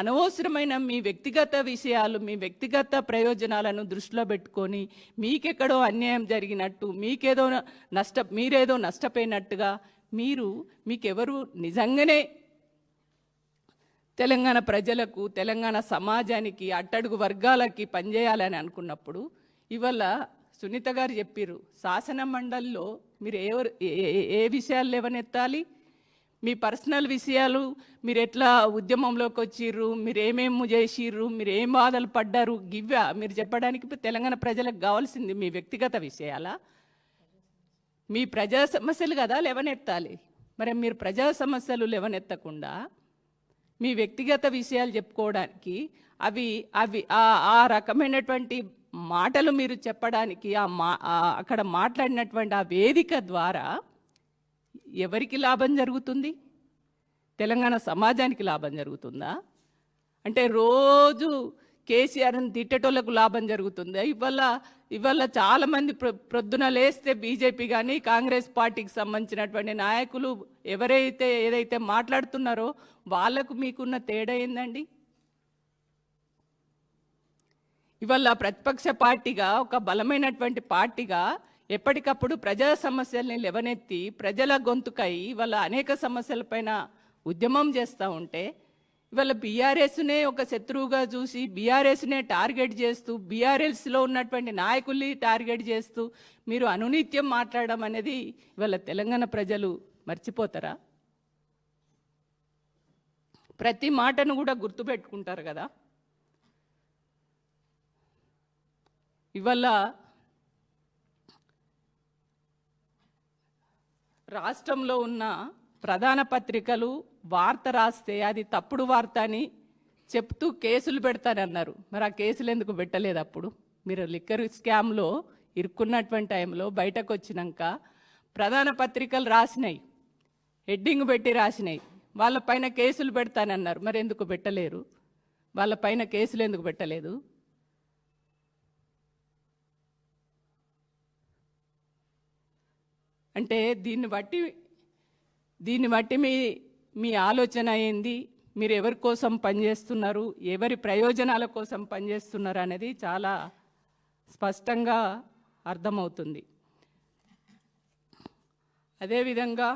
అనవసరమైన మీ వ్యక్తిగత విషయాలు, మీ వ్యక్తిగత ప్రయోజనాలను దృష్టిలో పెట్టుకొని మీకెక్కడో అన్యాయం జరిగినట్టు, మీరేదో నష్టపోయినట్టుగా మీకెవరు నిజంగానే తెలంగాణ ప్రజలకు, తెలంగాణ సమాజానికి, అట్టడుగు వర్గాలకి పనిచేయాలని అనుకున్నప్పుడు ఇవాళ సునీత గారు చెప్పారు, శాసన మండలిలో మీరు ఏ విషయాలు లేవనెత్తాలి? మీ పర్సనల్ విషయాలు, మీరు ఎట్లా ఉద్యమంలోకి వచ్చిర్రు, మీరు ఏమేమి చేసిర్రు, మీరు ఏం బాధలు పడ్డారు, గివ్వా మీరు చెప్పడానికి తెలంగాణ ప్రజలకు కావాల్సింది మీ వ్యక్తిగత విషయాలా? మీ ప్రజా సమస్యలు కదా లేవనెత్తాలి. మరి మీరు ప్రజా సమస్యలు లేవనెత్తకుండా మీ వ్యక్తిగత విషయాలు చెప్పుకోవడానికి ఆ రకమైనటువంటి మాటలు మీరు చెప్పడానికి అక్కడ మాట్లాడినటువంటి ఆ వేదిక ద్వారా ఎవరికి లాభం జరుగుతుంది? తెలంగాణ సమాజానికి లాభం జరుగుతుందా? అంటే రోజు కేసీఆర్ని తిట్టేటోళ్లకు లాభం జరుగుతుందా? ఇవాళ చాలామంది ప్రొద్దున లేస్తే బీజేపీ కానీ కాంగ్రెస్ పార్టీకి సంబంధించినటువంటి నాయకులు ఏదైతే మాట్లాడుతున్నారో వాళ్లకు మీకున్న తేడా ఏందండి? ఇవాళ ప్రతిపక్ష పార్టీగా, ఒక బలమైనటువంటి పార్టీగా ఎప్పటికప్పుడు ప్రజా సమస్యల్ని లేవనెత్తి ప్రజల గొంతుకై ఇవాళ అనేక సమస్యలపైన ఉద్యమం చేస్తూ ఉంటే ఇవాళ బీఆర్ఎస్నే ఒక శత్రువుగా చూసి బీఆర్ఎస్నే టార్గెట్ చేస్తూ బీఆర్ఎస్లో ఉన్నటువంటి నాయకుల్ని టార్గెట్ చేస్తూ మీరు అనునిత్యం మాట్లాడడం అనేది ఇవాళ తెలంగాణ ప్రజలు మర్చిపోతారా? ప్రతి మాటను కూడా గుర్తుపెట్టుకుంటారు కదా. ఇవాళ రాష్ట్రంలో ఉన్న ప్రధాన పత్రికలు వార్త రాస్తే అది తప్పుడు వార్త అని చెప్తూ కేసులు పెడతానన్నారు. మరి ఆ కేసులు ఎందుకు పెట్టలేదు? అప్పుడు మీరు లిక్కర్ స్కామ్లో ఇరుక్కున్నటువంటి టైంలో బయటకు వచ్చినాక ప్రధాన పత్రికలు రాసినాయి, హెడ్డింగ్ పెట్టి రాసినాయి, వాళ్ళపైన కేసులు పెడతానన్నారు. మరి ఎందుకు పెట్టలేరు? వాళ్ళపైన కేసులు ఎందుకు పెట్టలేదు? అంటే దీన్ని బట్టి మీ ఆలోచన ఏంది? మీరు ఎవరి కోసం పనిచేస్తున్నారు, ఎవరి ప్రయోజనాల కోసం పనిచేస్తున్నారు అనేది చాలా స్పష్టంగా అర్థమవుతుంది. అదేవిధంగా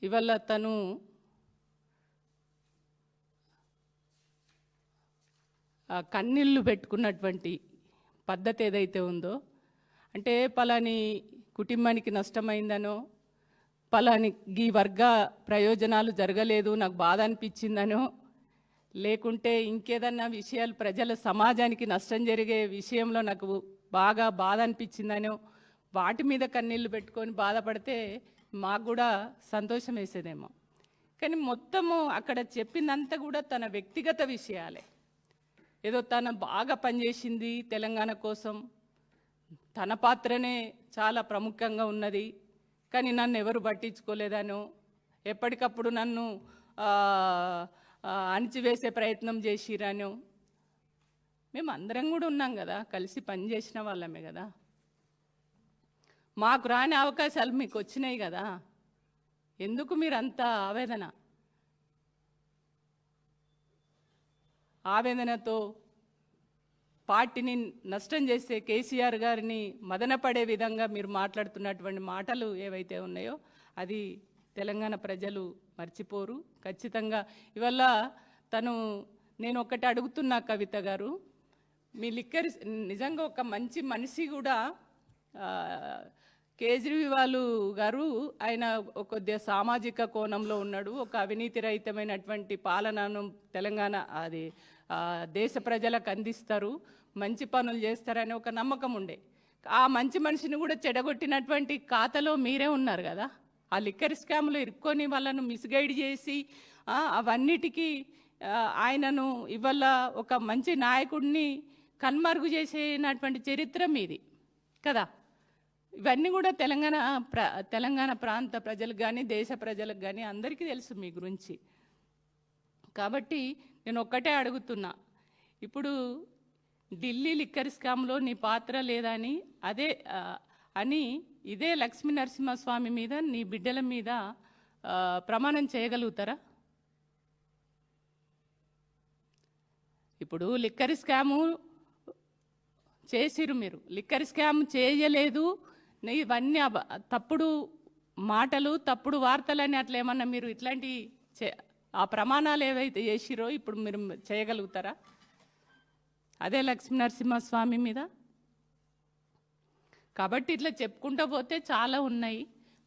ఇవాళ తను కన్నీళ్ళు పెట్టుకున్నటువంటి పద్ధతి ఏదైతే ఉందో, అంటే పలాని కుటుంబానికి నష్టమైందనో, పలాని ఈ వర్గ ప్రయోజనాలు జరగలేదు నాకు బాధ అనిపించిందనో, లేకుంటే ఇంకేదన్నా విషయాలు ప్రజల సమాజానికి నష్టం జరిగే విషయంలో నాకు బాగా బాధ అనిపించిందనో వాటి మీద కన్నీళ్ళు పెట్టుకొని బాధపడితే మాకు కూడా సంతోషం వేసేదేమో. కానీ మొత్తము అక్కడ చెప్పిందంతా కూడా తన వ్యక్తిగత విషయాలే. ఏదో తను బాగా పనిచేసింది తెలంగాణ కోసం, తన పాత్రనే చాలా ప్రముఖంగా ఉన్నది, కానీ నన్ను ఎవరు పట్టించుకోలేదనో, ఎప్పటికప్పుడు నన్ను అణిచివేసే ప్రయత్నం చేసిరనో, మేము అందరం కూడా ఉన్నాం కదా, కలిసి పనిచేసిన వాళ్ళమే కదా. మాకు రాని అవకాశాలు మీకు వచ్చినాయి కదా, ఎందుకు మీరు అంత ఆవేదనతో పార్టీని నష్టం చేసే కేసీఆర్ గారిని మదనపడే విధంగా మీరు మాట్లాడుతున్నటువంటి మాటలు ఏవైతే ఉన్నాయో అది తెలంగాణ ప్రజలు మర్చిపోరు ఖచ్చితంగా. ఇవాళ నేను ఒకటి అడుగుతున్నా కవిత గారు, మీ లిక్కర్ నిజంగా ఒక మంచి మనిషి కూడా, కేజ్రీవాల్ గారు ఆయన కొద్దిగా సామాజిక కోణంలో ఉన్నాడు, ఒక అవినీతి రహితమైనటువంటి పాలనను తెలంగాణ దేశ ప్రజలకు అందిస్తారు, మంచి పనులు చేస్తారని ఒక నమ్మకం ఉండే. ఆ మంచి మనిషిని కూడా చెడగొట్టినటువంటి ఖాతాలో మీరే ఉన్నారు కదా. ఆ లిక్కర్ స్కామ్లో ఇరుక్కొని వాళ్ళను మిస్గైడ్ చేసి అవన్నిటికీ ఆయనను ఇవాళ ఒక మంచి నాయకుడిని కన్మరుగు చేసేనటువంటి చరిత్ర మీది కదా. ఇవన్నీ కూడా తెలంగాణ ప్రాంత ప్రజలకు కానీ దేశ ప్రజలకు కానీ అందరికీ తెలుసు మీ గురించి. కాబట్టి నేను ఒక్కటే అడుగుతున్నా, ఇప్పుడు ఢిల్లీ లిక్కర్ స్కామ్లో నీ పాత్ర లేదని ఇదే లక్ష్మీ నరసింహస్వామి మీద నీ బిడ్డల మీద ప్రమాణం చేయగలుగుతారా? ఇప్పుడు లిక్కర్ స్కాము చేసిరు, మీరు లిక్కర్ స్కామ్ చేయలేదు, ఇవన్నీ తప్పుడు మాటలు తప్పుడు వార్తలని అట్లా ఏమన్నా మీరు ఇట్లాంటి ఆ ప్రమాణాలు ఏవైతే చేసిరో ఇప్పుడు మీరు చేయగలుగుతారా అదే లక్ష్మీ నరసింహస్వామి మీద? కాబట్టి ఇట్లా చెప్పుకుంటూ పోతే చాలా ఉన్నాయి.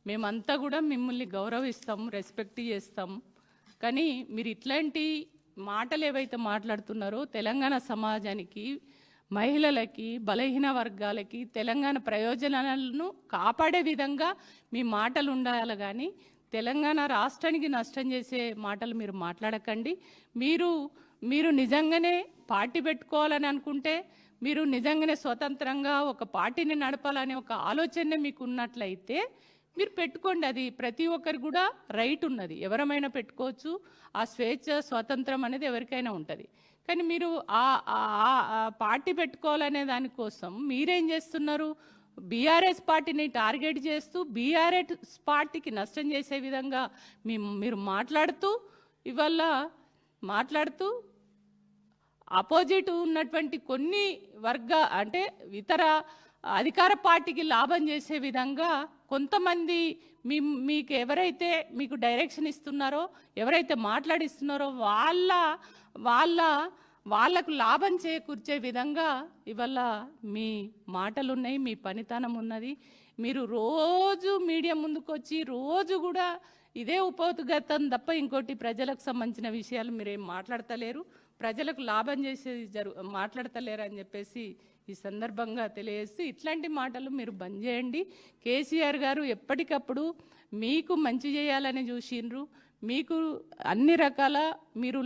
మేమంతా కూడా మిమ్మల్ని గౌరవిస్తాం, రెస్పెక్ట్ చేస్తాం. కానీ మీరు ఇట్లాంటి మాటలు ఏవైతే మాట్లాడుతున్నారో తెలంగాణ సమాజానికి, మహిళలకి, బలహీన వర్గాలకి తెలంగాణ ప్రయోజనాలను కాపాడే విధంగా మీ మాటలు ఉండాలి కానీ తెలంగాణ రాష్ట్రానికి నష్టం చేసే మాటలు మీరు మాట్లాడకండి. మీరు నిజంగానే పార్టీ పెట్టుకోవాలని అనుకుంటే, మీరు నిజంగానే స్వతంత్రంగా ఒక పార్టీని నడపాలనే ఒక ఆలోచన మీకు ఉన్నట్లయితే మీరు పెట్టుకోండి. అది ప్రతి ఒక్కరికి కూడా రైట్ ఉన్నది, ఎవరమైనా పెట్టుకోవచ్చు. ఆ స్వేచ్ఛ స్వాతంత్రం అనేది ఎవరికైనా ఉంటుంది. కానీ మీరు ఆ పార్టీ పెట్టుకోవాలనే దానికోసం మీరేం చేస్తున్నారు? బీఆర్ఎస్ పార్టీని టార్గెట్ చేస్తూ బీఆర్ఎస్ పార్టీకి నష్టం చేసే విధంగా మీరు మాట్లాడుతూ అపోజిట్ ఉన్నటువంటి కొన్ని అంటే ఇతర అధికార పార్టీకి లాభం చేసే విధంగా కొంతమంది మీకు ఎవరైతే మీకు డైరెక్షన్ ఇస్తున్నారో, ఎవరైతే మాట్లాడిస్తున్నారో వాళ్ళకు లాభం చేకూర్చే విధంగా ఇవాళ మీ మాటలు ఉన్నాయి, మీ పనితనం ఉన్నది. మీరు రోజు మీడియా ముందుకు వచ్చి రోజు కూడా ఇదే ఉపోద్ఘాతం తప్ప ఇంకోటి ప్రజలకు సంబంధించిన విషయాలు మీరేం మాట్లాడతలేరు, ప్రజలకు లాభం చేసేది మాట్లాడతలేరు అని చెప్పేసి ఈ సందర్భంగా తెలియజేస్తూ ఇట్లాంటి మాటలు మీరు బంద్ చేయండి. కేసీఆర్ గారు ఎప్పటికప్పుడు మీకు మంచి చేయాలని చూసిండ్రు. మీకు అన్ని రకాల మీరు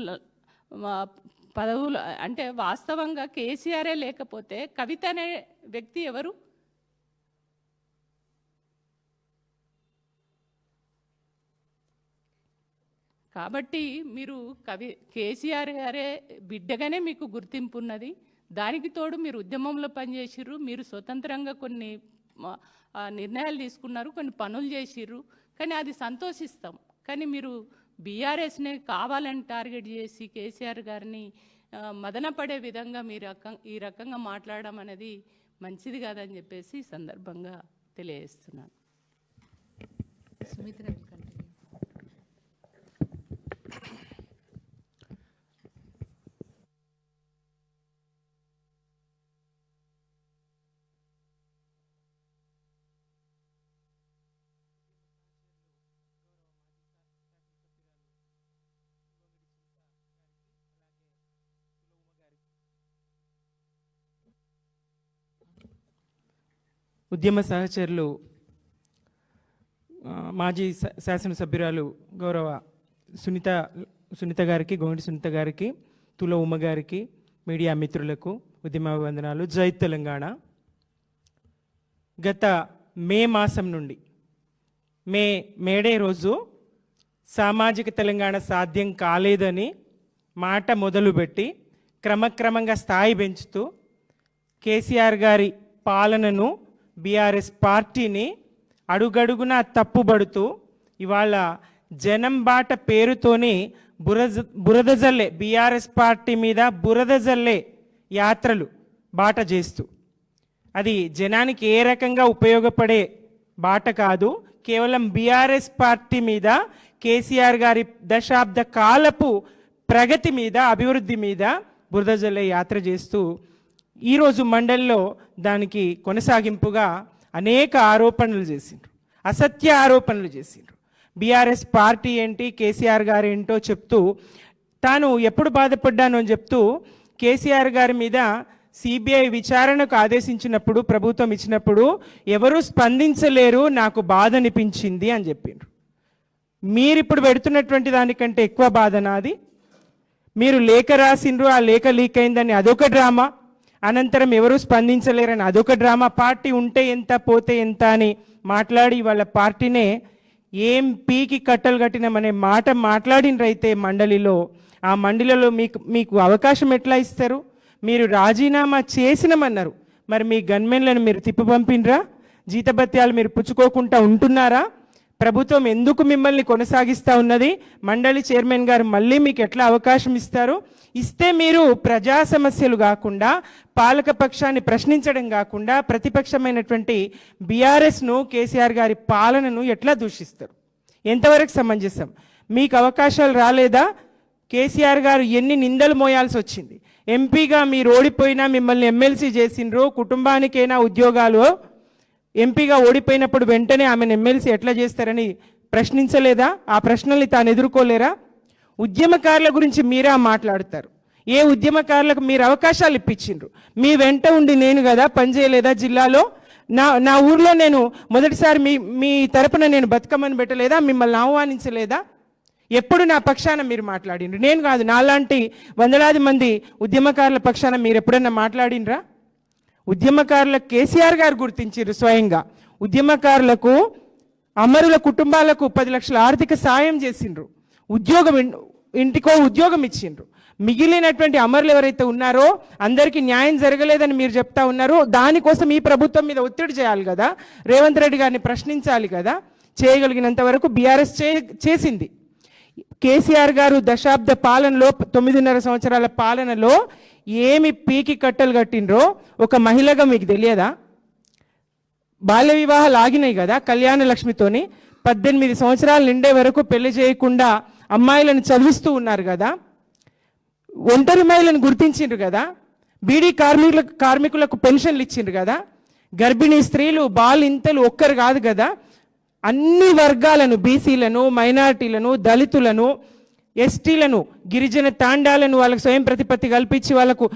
పదవులు అంటే వాస్తవంగా కేసీఆరే లేకపోతే కవిత అనే వ్యక్తి ఎవరు? కాబట్టి మీరు కేసీఆర్ గారే బిడ్డగానే మీకు గుర్తింపు ఉన్నది. దానికి తోడు మీరు ఉద్యమంలో పనిచేసిర్రు, మీరు స్వతంత్రంగా కొన్ని నిర్ణయాలు తీసుకున్నారు, కొన్ని పనులు చేసిర్రు. కానీ అది సంతోషిస్తాం. కానీ మీరు బీఆర్ఎస్ని కావాలని టార్గెట్ చేసి కేసీఆర్ గారిని మదనపడే విధంగా మీరు ఈ రకంగా మాట్లాడడం అనేది మంచిది కాదని చెప్పేసి ఈ సందర్భంగా తెలియజేస్తున్నాను. సుమిత్ర ఉద్యమ సహచరులు మాజీ శాసనసభ్యురాలు గౌరవ సునీత గారికి, గోండి సునీత గారికి, తుల ఉమ్మ గారికి, మీడియా మిత్రులకు ఉద్యమాభివందనాలు. జై తెలంగాణ. గత మే మాసం నుండి మేడే రోజు సామాజిక తెలంగాణ సాధ్యం కాలేదని మాట మొదలుపెట్టి క్రమక్రమంగా స్థాయి పెంచుతూ కేసీఆర్ గారి పాలనను, బీఆర్ఎస్ పార్టీని అడుగడుగునా తప్పుబడుతూ ఇవాళ జనం బాట పేరుతోని బురద జల్లే బీఆర్ఎస్ పార్టీ మీద బురద జల్లే యాత్రలు బాట చేస్తూ, అది జనానికి ఏ రకంగా ఉపయోగపడే బాట కాదు, కేవలం బీఆర్ఎస్ పార్టీ మీద, కేసీఆర్ గారి దశాబ్ద కాలపు ప్రగతి మీద, అభివృద్ధి మీద బురద జల్లే యాత్ర చేస్తూ ఈరోజు మండలిలో దానికి కొనసాగింపుగా అనేక ఆరోపణలు చేసిండ్రు, అసత్య ఆరోపణలు చేసిండ్రు. బీఆర్ఎస్ పార్టీ ఏంటి, కేసీఆర్ గారు ఏంటో చెప్తూ, తాను ఎప్పుడు బాధపడ్డాను అని చెప్తూ కేసీఆర్ గారి మీద సిబిఐ విచారణకు ఆదేశించినప్పుడు, ప్రభుత్వం ఇచ్చినప్పుడు ఎవరూ స్పందించలేరు, నాకు బాధ అనిపించింది అని చెప్పిండ్రు. మీరిప్పుడు పెడుతున్నటువంటి దానికంటే ఎక్కువ బాధ నాది. మీరు లేఖ రాసిండ్రు, ఆ లేఖ లీక్ అయిందని అదొక డ్రామా, అనంతరం ఎవరూ స్పందించలేరని అదొక డ్రామా, పార్టీ ఉంటే ఎంత పోతే ఎంత అని మాట్లాడి వాళ్ళ పార్టీనే ఏం పీకి కట్టలు కట్టినామనే మాట మాట్లాడినరైతే మండలిలో, ఆ మండలిలో మీకు అవకాశం ఎట్లా ఇస్తారు? మీరు రాజీనామా చేసినామన్నారు, మరి మీ గన్మెన్లను మీరు తిప్పి పంపినరా? జీతభత్యాలు మీరు పుచ్చుకోకుండా ఉంటున్నారా? ప్రభుత్వం ఎందుకు మిమ్మల్ని కొనసాగిస్తూ ఉన్నది? మండలి చైర్మన్ గారు మళ్ళీ మీకు ఎట్లా అవకాశం ఇస్తారు? ఇస్తే మీరు ప్రజా సమస్యలు కాకుండా, పాలక పక్షాన్ని ప్రశ్నించడం కాకుండా, ప్రతిపక్షమైనటువంటి బీఆర్ఎస్ను, కేసీఆర్ గారి పాలనను ఎట్లా దూషిస్తారు? ఎంతవరకు సమంజసం? మీకు అవకాశాలు రాలేదా? కేసీఆర్ గారు ఎన్ని నిందలు మోయాల్సి వచ్చింది? ఎంపీగా మీరు ఓడిపోయినా మిమ్మల్ని ఎమ్మెల్సీ చేసిండ్రు, కుటుంబానికైనా ఉద్యోగాలు, ఎంపీగా ఓడిపోయినప్పుడు వెంటనే ఆమెను ఎమ్మెల్సీ ఎట్లా చేస్తారని ప్రశ్నించలేదా? ఆ ప్రశ్నల్ని తాను ఎదుర్కోలేరా? ఉద్యమకారుల గురించి మీరా మాట్లాడతారు. ఏ ఉద్యమకారులకు మీరు అవకాశాలు ఇప్పించిండ్రు? మీ వెంట ఉండి నేను కదా పనిచేయలేదా? జిల్లాలో నా ఊర్లో నేను మొదటిసారి మీ తరపున నేను బతుకమ్మని పెట్టలేదా? మిమ్మల్ని ఆహ్వానించలేదా? ఎప్పుడు నా పక్షాన మీరు మాట్లాడిండ్రు? నేను కాదు, నాలాంటి వందలాది మంది ఉద్యమకారుల పక్షాన మీరు ఎప్పుడన్నా మాట్లాడినరా? ఉద్యమకారులకు కేసీఆర్ గారు గుర్తించారు స్వయంగా. ఉద్యమకారులకు, అమరుల కుటుంబాలకు 10 లక్షల ఆర్థిక సాయం చేసిండ్రు, ఇంటికో ఉద్యోగం ఇచ్చిండ్రు. మిగిలినటువంటి అమరులు ఎవరైతే ఉన్నారో అందరికీ న్యాయం జరగలేదని మీరు చెప్తా ఉన్నారు. దానికోసం ఈ ప్రభుత్వం మీద ఒత్తిడి చేయాలి కదా, రేవంత్ రెడ్డి గారిని ప్రశ్నించాలి కదా. చేయగలిగినంత వరకు బీఆర్ఎస్ చేసింది. కేసీఆర్ గారు దశాబ్ద పాలనలో, 9.5 సంవత్సరాల పాలనలో ఏమి పీకి కట్టలు కట్టిండ్రో ఒక మహిళగా మీకు తెలియదా? బాల్య వివాహాలు ఆగినాయి కదా కళ్యాణ లక్ష్మితోని. 18 సంవత్సరాలు నిండే వరకు పెళ్లి చేయకుండా అమ్మాయిలను చదివిస్తూ ఉన్నారు కదా. ఒంటరి మహిళలను గుర్తించిండ్రు కదా. బీడీ కార్మికులకు పెన్షన్లు ఇచ్చిండ్రు కదా. గర్భిణీ స్త్రీలు, బాలింతలు ఒక్కరు కాదు కదా, అన్ని వర్గాలను, బీసీలను, మైనారిటీలను, దళితులను, ఎస్టీలను, గిరిజన తాండాలను వాళ్ళకు స్వయం ప్రతిపత్తి కల్పించి వాళ్ళకు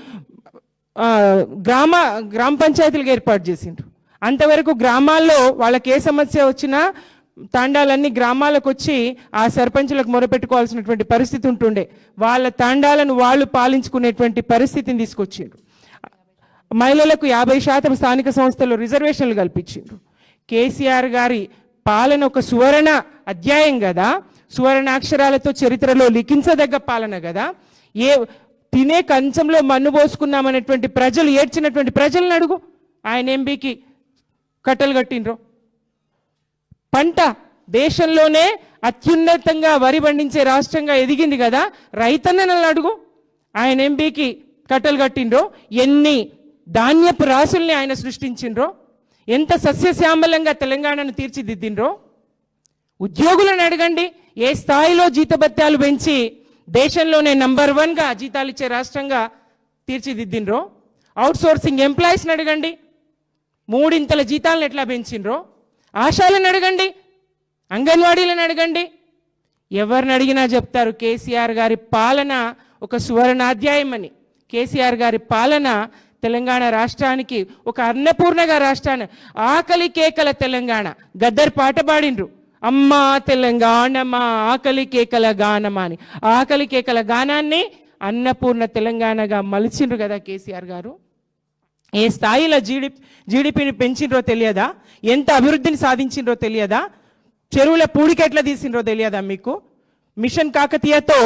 గ్రామ పంచాయతీలుగా ఏర్పాటు చేసిండ్రు. అంతవరకు గ్రామాల్లో వాళ్ళకి ఏ సమస్య వచ్చినా తాండాలన్నీ గ్రామాలకు వచ్చి ఆ సర్పంచులకు మొరపెట్టుకోవాల్సినటువంటి పరిస్థితి ఉంటుండే. వాళ్ళ తాండాలను వాళ్ళు పాలించుకునేటువంటి పరిస్థితిని తీసుకొచ్చిండ్రు. మహిళలకు 50% స్థానిక సంస్థల్లో రిజర్వేషన్లు కల్పించిండ్రు. కేసీఆర్ గారి పాలన ఒక సువర్ణ అధ్యాయం కదా, సువర్ణాక్షరాలతో చరిత్రలో లిఖించదగ్గ పాలన కదా. తినే కంచంలో మన్ను పోసుకున్నామనేటువంటి ప్రజలు, ఏడ్చినటువంటి ప్రజలను అడుగు, ఆయన ఎంపీకి కట్టలు కట్టిండ్రో. పంట దేశంలోనే అత్యున్నతంగా వరి పండించే రాష్ట్రంగా ఎదిగింది కదా, రైతన్నలను అడుగు, ఆయన ఎంపీకి కట్టలు కట్టిండ్రో. ఎన్ని ధాన్యపు రాసుల్ని ఆయన సృష్టించిండ్రో, ఎంత సస్యశ్యామలంగా తెలంగాణను తీర్చిదిద్దిండ్రో. ఉద్యోగులను అడగండి, ఏ స్థాయిలో జీతభత్యాలు పెంచి దేశంలోనే నంబర్ 1గా జీతాలు ఇచ్చే రాష్ట్రంగా తీర్చిదిద్దిండ్రో. అవుట్సోర్సింగ్ ఎంప్లాయీస్ని అడగండి, 3 ఇంతల జీతాలను ఎట్లా పెంచిండ్రో. ఆశాలను అడగండి, అంగన్వాడీలను అడగండి, ఎవరిని అడిగినా చెప్తారు కేసీఆర్ గారి పాలన ఒక సువర్ణాధ్యాయం అని. కేసీఆర్ గారి పాలన తెలంగాణ రాష్ట్రానికి ఒక అన్నపూర్ణగా, రాష్ట్రాన్ని ఆకలి కేకల తెలంగాణ. గద్దర్ పాట పాడిండ్రు, అమ్మా తెలంగాణ మా ఆకలి కేకల గానమా అని. ఆకలి కేకల గానాన్ని అన్నపూర్ణ తెలంగాణగా మలిచిండ్రు కదా కేసీఆర్ గారు. ఏ స్థాయిలో జీడిపిని పెంచిండ్రో తెలియదా? ఎంత అభివృద్ధిని సాధించిండ్రో తెలియదా? చెరువుల పూడికెట్లా తీసిండ్రో తెలియదా మీకు? మిషన్ కాకతీయతో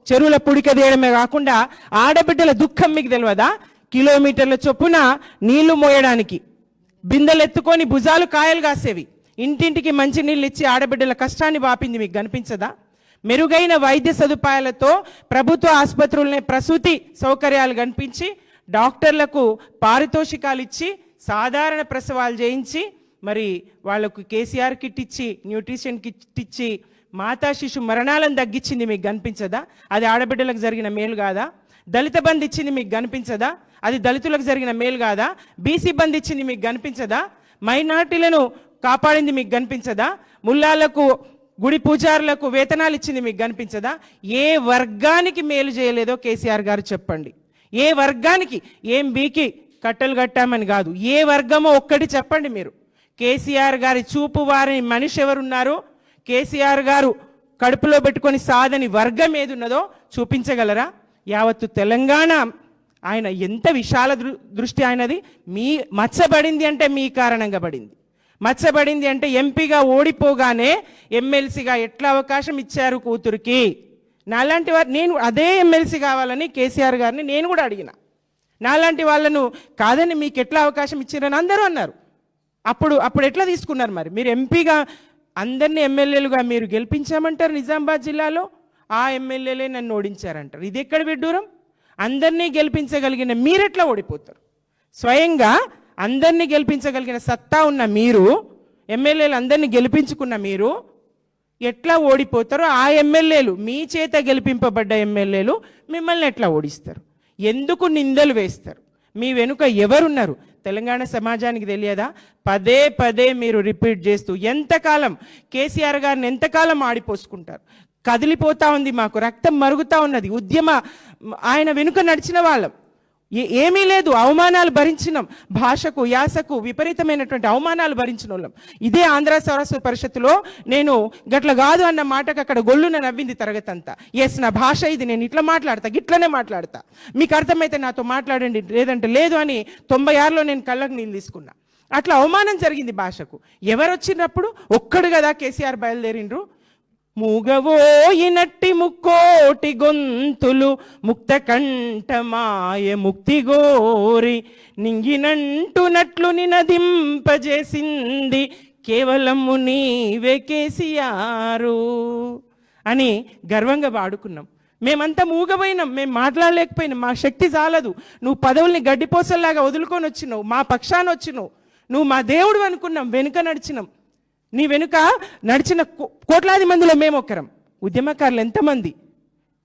చెరువుల పుడికదేయడమే కాకుండా ఆడబిడ్డల దుఃఖం మీకు తెలియదా? కిలోమీటర్ల చొప్పున నీళ్లు మోయడానికి బిందెలు ఎత్తుకొని భుజాలు కాయలు కాసేవి. ఇంటింటికి మంచి నీళ్ళు ఇచ్చి ఆడబిడ్డల కష్టాన్ని వాపింది మీకు కనిపించదా? మెరుగైన వైద్య సదుపాయాలతో ప్రభుత్వ ఆసుపత్రులనే ప్రసూతి సౌకర్యాలు కనిపించి డాక్టర్లకు పారితోషికాలు ఇచ్చి సాధారణ ప్రసవాలు చేయించి మరి వాళ్లకు కేసీఆర్ కిట్ ఇచ్చి న్యూట్రిషన్ కిట్ ఇచ్చి మాతా శిశు మరణాలను తగ్గించింది మీకు కనిపించదా? అది ఆడబిడ్డలకు జరిగిన మేలు కాదా? దళిత బంధు ఇచ్చింది మీకు కనిపించదా? అది దళితులకు జరిగిన మేలు కాదా? బీసీ బంధు ఇచ్చింది మీకు కనిపించదా? మైనార్టీలను కాపాడింది మీకు కనిపించదా? ముల్లాలకు గుడి పూజారులకు వేతనాలు ఇచ్చింది మీకు కనిపించదా? ఏ వర్గానికి మేలు చేయలేదో కేసీఆర్ గారు చెప్పండి. ఏ వర్గానికి? ఏం బీకి కట్టలు కట్టామని కాదు, ఏ వర్గమో ఒక్కటి చెప్పండి మీరు. కేసీఆర్ గారి చూపు వారిని మనిషి ఎవరున్నారు? కేసీఆర్ గారు కడుపులో పెట్టుకొని సాధని వర్గం ఏది ఉన్నదో చూపించగలరా? యావత్తు తెలంగాణ ఆయన ఎంత విశాల దృష్టి ఆయనది. మీ మచ్చబడింది అంటే మీ కారణంగా పడింది. మచ్చబడింది అంటే ఎంపీగా ఓడిపోగానే ఎమ్మెల్సీగా ఎట్లా అవకాశం ఇచ్చారు కూతురికి? నాలాంటి వారు, నేను అదే ఎమ్మెల్సీ కావాలని కేసీఆర్ గారిని నేను కూడా అడిగిన. నాలాంటి వాళ్ళను కాదని మీకు ఎట్లా అవకాశం ఇచ్చారని అందరూ అన్నారు. అప్పుడు ఎట్లా తీసుకున్నారు? మరి మీరు ఎంపీగా అందరినీ ఎమ్మెల్యేలుగా మీరు గెలిపించామంటారు నిజామాబాద్ జిల్లాలో, ఆ ఎమ్మెల్యేలే నన్ను ఓడించారంటారు. ఇది ఎక్కడ విడ్డూరం? అందరినీ గెలిపించగలిగిన మీరెట్లా ఓడిపోతారు? స్వయంగా అందరినీ గెలిపించగలిగిన సత్తా ఉన్న మీరు, ఎమ్మెల్యేలు అందరినీ గెలిపించుకున్న మీరు ఎట్లా ఓడిపోతారో ఆ ఎమ్మెల్యేలు, మీ చేత గెలిపింపబడ్డ ఎమ్మెల్యేలు మిమ్మల్ని ఎట్లా ఓడిస్తారు? ఎందుకు నిందలు వేస్తారు? మీ వెనుక ఎవరున్నారు? తెలంగాణ సమాజానికి తెలియదా? పదే పదే మీరు రిపీట్ చేస్తూ ఎంతకాలం కేసీఆర్ గారిని ఎంతకాలం ఆడిపోసుకుంటారు? కదిలిపోతా ఉంది, మాకు రక్తం మరుగుతూ ఉన్నది. ఆయన వెనుక నడిచిన వాళ్ళం. ఏమీ లేదు, అవమానాలు భరించినాం. భాషకు యాసకు విపరీతమైనటువంటి అవమానాలు భరించిన వాళ్ళం. ఇదే ఆంధ్ర సరస్వతి పరిషత్తులో నేను గట్ల కాదు అన్న మాటకు అక్కడ గొల్లున నవ్వింది తరగతి అంతా. ఎస్, నా భాష ఇది, నేను ఇట్లా మాట్లాడతా, గిట్లనే మాట్లాడతా, మీకు అర్థమైతే నాతో మాట్లాడండి, లేదంటే లేదు అని 96లో నేను కళ్ళకు నీళ్ళు తీసుకున్నా. అట్లా అవమానం జరిగింది భాషకు. ఎవరు వచ్చినప్పుడు? ఒక్కడు కదా కేసీఆర్ బయలుదేరిండ్రు. మూగవోయినట్టి ముక్కోటి గొంతులు ముక్త కంఠమాయ ముక్తి గోరి నింగినంటునట్లు నినదింపజేసింది కేవలము నీవే కేసీఆరు అని గర్వంగా వాడుకున్నాం. మేమంతా మూగపోయినాం, మేము మాట్లాడలేకపోయినాం, మా శక్తి చాలదు. నువ్వు పదవుల్ని గడ్డిపోసల్లాగా వదులుకొని వచ్చినావు, మా పక్షాన వచ్చినావు, నువ్వు మా దేవుడు అనుకున్నాం, వెనుక నడిచినాం. నీ వెనుక నడిచిన కోట్లాది మందిలో మేము ఒకరం. ఉద్యమకారులు ఎంతమంది?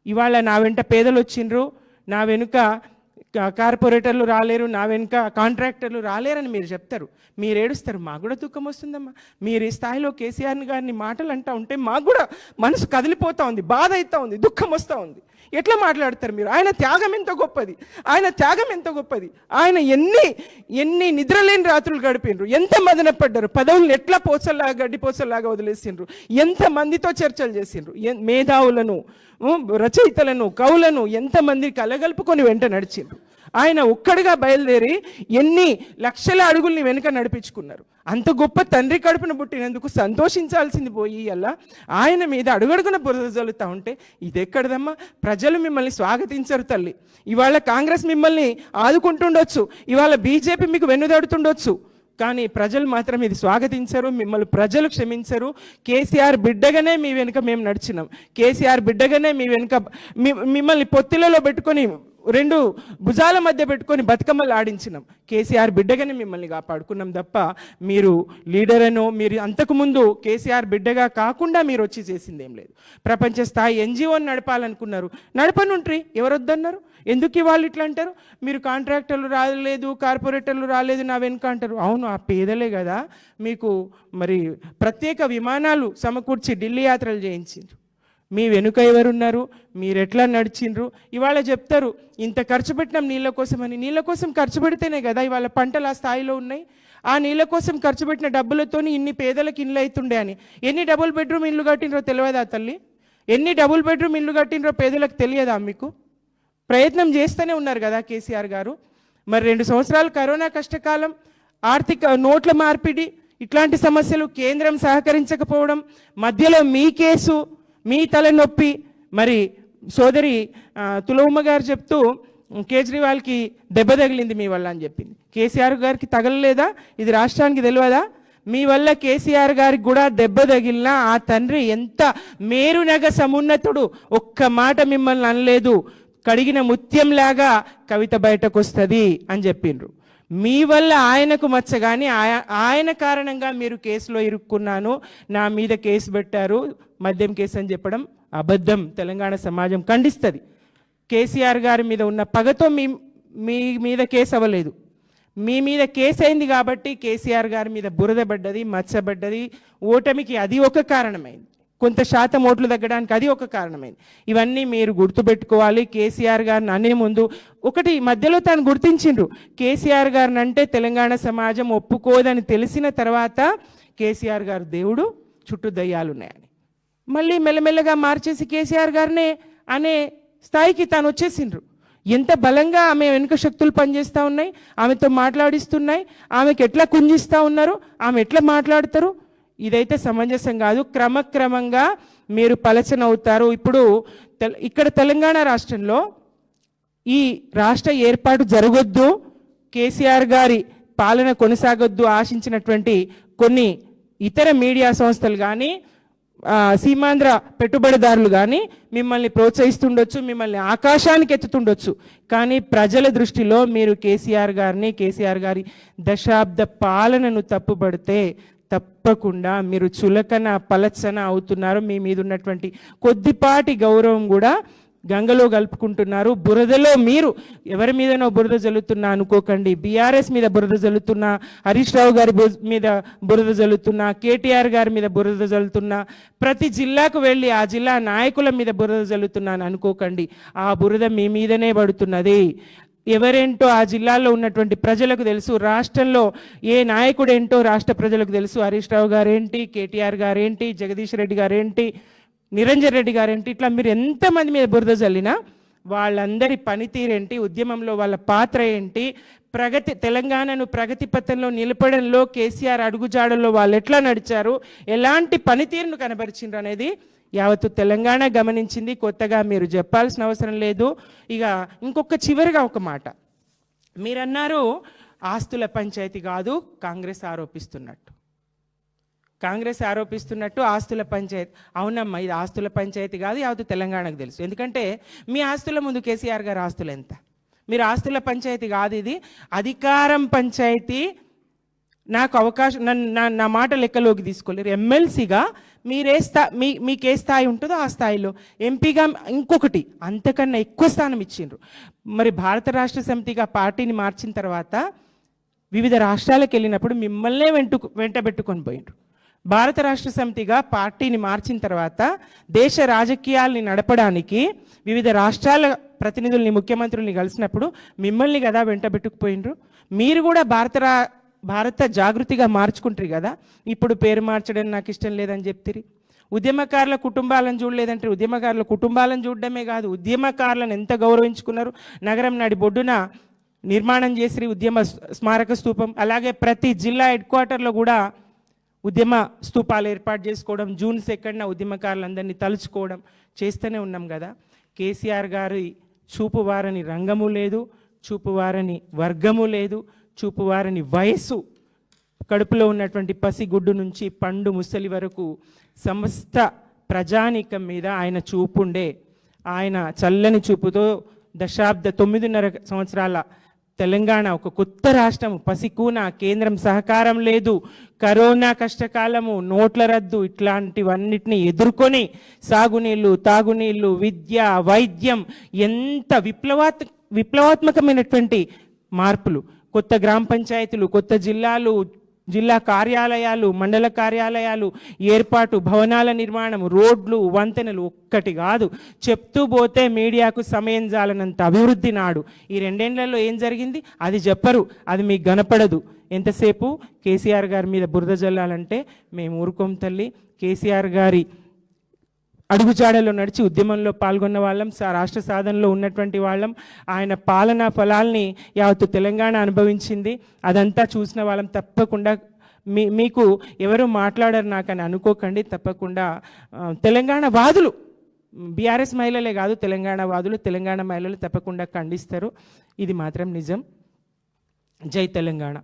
ఇవాళ నా వెంట పేదలు వచ్చిండ్రు, నా వెనుక కార్పొరేటర్లు రాలేరు, నా వెనుక కాంట్రాక్టర్లు రాలేరని మీరు చెప్తారు, మీరు ఏడుస్తారు. మాకు కూడా దుఃఖం వస్తుందమ్మా. మీరు ఈ స్థాయిలో కేసీఆర్ గారిని మాటలు అంటూ ఉంటే మాకు కూడా మనసు కదిలిపోతూ ఉంది, బాధ అవుతూ ఉంది, దుఃఖం వస్తూ ఉంది. ఎట్లా మాట్లాడతారు మీరు? ఆయన త్యాగం ఎంత గొప్పది, ఆయన త్యాగం ఎంత గొప్పది. ఆయన ఎన్ని నిద్రలేని రాత్రులు గడిపిండ్రు, ఎంత మదన పడ్డారు, పదవులను ఎట్లా పోసల్లాగా గడ్డిపోసల్లాగా వదిలేసిండ్రు, ఎంత మందితో చర్చలు చేసిండ్రు, మేధావులను, రచయితలను, కవులను ఎంతమంది కలగలుపుకొని వెంట నడిచిండ్రు. ఆయన ఒక్కడిగా బయలుదేరి ఎన్ని లక్షల అడుగుల్ని వెనుక నడిపించుకున్నారు. అంత గొప్ప తండ్రి కడుపున పుట్టినందుకు సంతోషించాల్సింది పోయి అలా ఆయన మీద అడుగడుగున బురద జల్లుతూ ఉంటే ఇది ఎక్కడదమ్మా? ప్రజలు మిమ్మల్ని స్వాగతించరు తల్లి. ఇవాళ కాంగ్రెస్ మిమ్మల్ని ఆదుకుంటుండొచ్చు, ఇవాళ బీజేపీ మీకు వెన్నుదాడుతుండొచ్చు, కానీ ప్రజలు మాత్రం ఇది స్వాగతించరు, మిమ్మల్ని ప్రజలు క్షమించరు. కేసీఆర్ బిడ్డగానే మీ వెనుక మేము నడిచినాం, కేసీఆర్ బిడ్డగానే మీ వెనుక మిమ్మల్ని పొత్తిలలో పెట్టుకొని 2 భుజాల మధ్య పెట్టుకొని బతుకమ్మలు ఆడించినాం. కేసీఆర్ బిడ్డగానే మిమ్మల్ని కాపాడుకున్నాం తప్ప మీరు లీడర్ అనో, మీరు అంతకుముందు కేసీఆర్ బిడ్డగా కాకుండా మీరు వచ్చి చేసింది ఏం లేదు. ప్రపంచ స్థాయి ఎన్జిఓని నడపాలనుకున్నారు, నడపనుంట్రీ, ఎవరొద్దన్నారు? ఎందుకు వాళ్ళు ఇట్లా అంటారు? మీరు కాంట్రాక్టర్లు రాలేదు, కార్పొరేటర్లు రాలేదు, నా వెనుక అంటారు. అవును, ఆ పేదలే కదా మీకు మరి ప్రత్యేక విమానాలు సమకూర్చి ఢిల్లీ యాత్రలు చేయించిండ్రు. మీ వెనుక ఎవరున్నారు? మీరు ఎట్లా నడిచిండ్రు? ఇవాళ చెప్తారు ఇంత ఖర్చు పెట్టినాం నీళ్ళ కోసం అని. నీళ్ళ కోసం ఖర్చు పెడితేనే కదా ఇవాళ పంటలు ఆ స్థాయిలో ఉన్నాయి. ఆ నీళ్ళ కోసం ఖర్చు పెట్టిన డబ్బులతో ఇన్ని పేదలకు ఇల్లు అవుతుండే అని. ఎన్ని డబుల్ బెడ్రూమ్ ఇల్లు కట్టినరో తెలియదా తల్లి? ఎన్ని డబుల్ బెడ్రూమ్ ఇల్లు కట్టినరో పేదలకు తెలియదా మీకు? ప్రయత్నం చేస్తూనే ఉన్నారు కదా కేసీఆర్ గారు. మరి 2 సంవత్సరాలు కరోనా కష్టకాలం, ఆర్థిక నోట్ల మార్పిడి, ఇట్లాంటి సమస్యలు, కేంద్రం సహకరించకపోవడం, మధ్యలో మీ కేసు, మీ తలనొప్పి, మరి సోదరి తులవమ్మ గారు చెప్తూ కేజ్రీవాల్కి దెబ్బ తగిలింది మీ వల్ల అని చెప్పింది. కేసీఆర్ గారికి తగలలేదా? ఇది రాష్ట్రానికి తెలియదా? మీ వల్ల కేసీఆర్ గారికి కూడా దెబ్బ తగిలినా ఆ తండ్రి ఎంత మేరునగ సమున్నతుడు, ఒక్క మాట మిమ్మల్ని అనలేదు. కడిగిన ముత్యంలాగా కవిత బయటకు వస్తుంది అని చెప్పిండ్రు. మీ వల్ల ఆయనకు మచ్చ, కానీ ఆయన కారణంగా మీరు కేసులో ఇరుక్కున్నాను, నా మీద కేసు పెట్టారు, మద్యం కేసు అని చెప్పడం అబద్ధం. తెలంగాణ సమాజం ఖండిస్తుంది. కేసీఆర్ గారి మీద ఉన్న పగతో మీ మీద కేసు అవ్వలేదు. మీ మీద కేసు అయింది కాబట్టి కేసీఆర్ గారి మీద బురద పడ్డది, మచ్చబడ్డది. ఓటమికి అది ఒక కారణమైంది. కొంత శాతం ఓట్లు తగ్గడానికి అది ఒక కారణమైంది. ఇవన్నీ మీరు గుర్తుపెట్టుకోవాలి. కేసీఆర్ గారిని అనే ముందు ఒకటి మధ్యలో తాను గుర్తించిండ్రు, కేసీఆర్ గారిని అంటే తెలంగాణ సమాజం ఒప్పుకోదని తెలిసిన తర్వాత కేసీఆర్ గారు దేవుడు, చుట్టూ దయ్యాలు ఉన్నాయని మళ్ళీ మెల్లమెల్లగా మార్చేసి కేసీఆర్ గారినే అనే స్థాయికి తాను వచ్చేసిండ్రు. ఎంత బలంగా ఆమె వెనుక శక్తులు పనిచేస్తూ ఉన్నాయి, ఆమెతో మాట్లాడిస్తున్నాయి, ఆమెకు ఎట్లా కుంజిస్తూ ఉన్నారు, ఆమె ఎట్లా మాట్లాడతారు, ఇదైతే సమంజసం కాదు. క్రమక్రమంగా మీరు పలచనవుతారు. ఇప్పుడు ఇక్కడ తెలంగాణ రాష్ట్రంలో ఈ రాష్ట్ర ఏర్పాటు జరగొద్దు, కేసీఆర్ గారి పాలన కొనసాగొద్దు ఆశించినటువంటి కొన్ని ఇతర మీడియా సంస్థలు కానీ సీమాంధ్ర పెట్టుబడిదారులు కానీ మిమ్మల్ని ప్రోత్సహిస్తుండొచ్చు, మిమ్మల్ని ఆకాశానికి ఎత్తుతుండొచ్చు. కానీ ప్రజల దృష్టిలో మీరు కేసీఆర్ గారి దశాబ్ద పాలనను తప్పుపడితే తప్పకుండా మీరు చులకన పలచన అవుతున్నారు. మీ మీద ఉన్నటువంటి కొద్దిపాటి గౌరవం కూడా గంగలో కలుపుకుంటున్నారు. బురదలో మీరు ఎవరి మీదనో బురద జల్లుతున్నా అనుకోకండి. బీఆర్ఎస్ మీద బురద జల్లుతున్నా, హరీష్ రావు గారి మీద బురద జల్లుతున్నా, కేటీఆర్ గారి మీద బురద జల్లుతున్నా, ప్రతి జిల్లాకు వెళ్ళి ఆ జిల్లా నాయకుల మీద బురద జల్లుతున్నాను అనుకోకండి. ఆ బురద మీ మీదనే పడుతున్నది. ఎవరేంటో ఆ జిల్లాలో ఉన్నటువంటి ప్రజలకు తెలుసు. రాష్ట్రంలో ఏ నాయకుడేంటో రాష్ట్ర ప్రజలకు తెలుసు. హరీష్ రావు గారేంటి, కేటీఆర్ గారేంటి, జగదీష్ రెడ్డి గారేంటి, నిరంజన్ రెడ్డి గారేంటి, ఇట్లా మీరు ఎంతమంది మీద బురద జల్లినా వాళ్ళందరి పనితీరేంటి, ఉద్యమంలో వాళ్ళ పాత్ర ఏంటి, తెలంగాణను ప్రగతి పథంలో నిలపడంలో కేసీఆర్ అడుగుజాడల్లో వాళ్ళు ఎట్లా నడిచారు, ఎలాంటి పనితీరును కనబరిచిండ్రు అనేది యావత్తు తెలంగాణ గమనించింది. కొత్తగా మీరు చెప్పాల్సిన అవసరం లేదు. ఇక ఇంకొక చివరిగా ఒక మాట మీరన్నారు, ఆస్తుల పంచాయతీ కాదు కాంగ్రెస్ ఆరోపిస్తున్నట్టు ఆస్తుల పంచాయతీ. అవునమ్మా, ఇది ఆస్తుల పంచాయతీ కాదు, యావత్తు తెలంగాణకు తెలుసు. ఎందుకంటే మీ ఆస్తుల ముందు కేసీఆర్ గారి ఆస్తులు ఎంత. మీరు ఆస్తుల పంచాయతీ కాదు, ఇది అధికారం పంచాయతీ. నాకు అవకాశం, నా మాట లెక్కలోకి తీసుకోలేరు. ఎమ్మెల్సీగా మీకే స్థాయి ఉంటుందో ఆ స్థాయిలో, ఎంపీగా ఇంకొకటి అంతకన్నా ఎక్కువ స్థానం ఇచ్చిండ్రు. మరి భారత రాష్ట్ర సమితిగా పార్టీని మార్చిన తర్వాత వివిధ రాష్ట్రాలకు వెళ్ళినప్పుడు మిమ్మల్నే వెంటబెట్టుకొని పోయిండ్రు. భారత రాష్ట్ర సమితిగా పార్టీని మార్చిన తర్వాత దేశ రాజకీయాల్ని నడపడానికి వివిధ రాష్ట్రాల ప్రతినిధుల్ని, ముఖ్యమంత్రుల్ని కలిసినప్పుడు మిమ్మల్ని కదా వెంటబెట్టుకుపోయిండ్రు. మీరు కూడా భారత జాగృతిగా మార్చుకుంటారు కదా. ఇప్పుడు పేరు మార్చడం నాకు ఇష్టం లేదని చెప్తిరి. ఉద్యమకారుల కుటుంబాలను చూడలేదంటే ఉద్యమకారుల కుటుంబాలను చూడడమే కాదు, ఉద్యమకారులను ఎంత గౌరవించుకున్నారు. నగరం నాడి బొడ్డున నిర్మాణం చేసి ఉద్యమ స్మారక స్తూపం, అలాగే ప్రతి జిల్లా హెడ్ క్వార్టర్లో కూడా ఉద్యమ స్తూపాలు ఏర్పాటు చేసుకోవడం, జూన్ 2న ఉద్యమకారులందరినీ తలుచుకోవడం చేస్తూనే ఉన్నాం కదా. కేసీఆర్ గారి చూపువారని రంగము లేదు, చూపువారని వర్గము లేదు, చూపువారని వయస్సు, కడుపులో ఉన్నటువంటి పసిగుడ్డు నుంచి పండు ముసలి వరకు సమస్త ప్రజానీకం మీద ఆయన చూపుండే. ఆయన చల్లని చూపుతో 9.5 సంవత్సరాల తెలంగాణ ఒక కొత్త రాష్ట్రం, పసికూన, కేంద్రం సహకారం లేదు, కరోనా కష్టకాలము, నోట్ల రద్దు, ఇట్లాంటివన్నిటిని ఎదుర్కొని సాగునీళ్ళు, తాగునీళ్ళు, విద్య, వైద్యం, ఎంత విప్లవాత్మకమైనటువంటి మార్పులు, కొత్త గ్రామ పంచాయతీలు, కొత్త జిల్లాలు, జిల్లా కార్యాలయాలు, మండల కార్యాలయాలు ఏర్పాటు, భవనాల నిర్మాణం, రోడ్లు, వంతెనలు, ఒక్కటి కాదు చెప్తూ పోతే మీడియాకు సమయం జాలనంత అభివృద్ధి నాడు. ఈ 2 ఏళ్లలో ఏం జరిగింది అది చెప్పరు, అది మీకు కనపడదు. ఎంతసేపు కేసీఆర్ గారి మీద బురద జల్లాలంటే మేము ఊరుకోం తల్లి. కేసీఆర్ గారి అడుగుజాడలో నడిచి ఉద్యమంలో పాల్గొన్న వాళ్ళం, రాష్ట్ర సాధనలో ఉన్నటువంటి వాళ్ళం. ఆయన పాలనా ఫలాల్ని యావత్తు తెలంగాణ అనుభవించింది. అదంతా చూసిన వాళ్ళం. తప్పకుండా మీకు ఎవరు మాట్లాడారు నాకని అనుకోకండి. తప్పకుండా తెలంగాణ వాదులు బీఆర్ఎస్ మహిళలే కాదు, తెలంగాణ వాదులు, తెలంగాణ మహిళలు తప్పకుండా ఖండిస్తారు. ఇది మాత్రం నిజం. జై తెలంగాణ.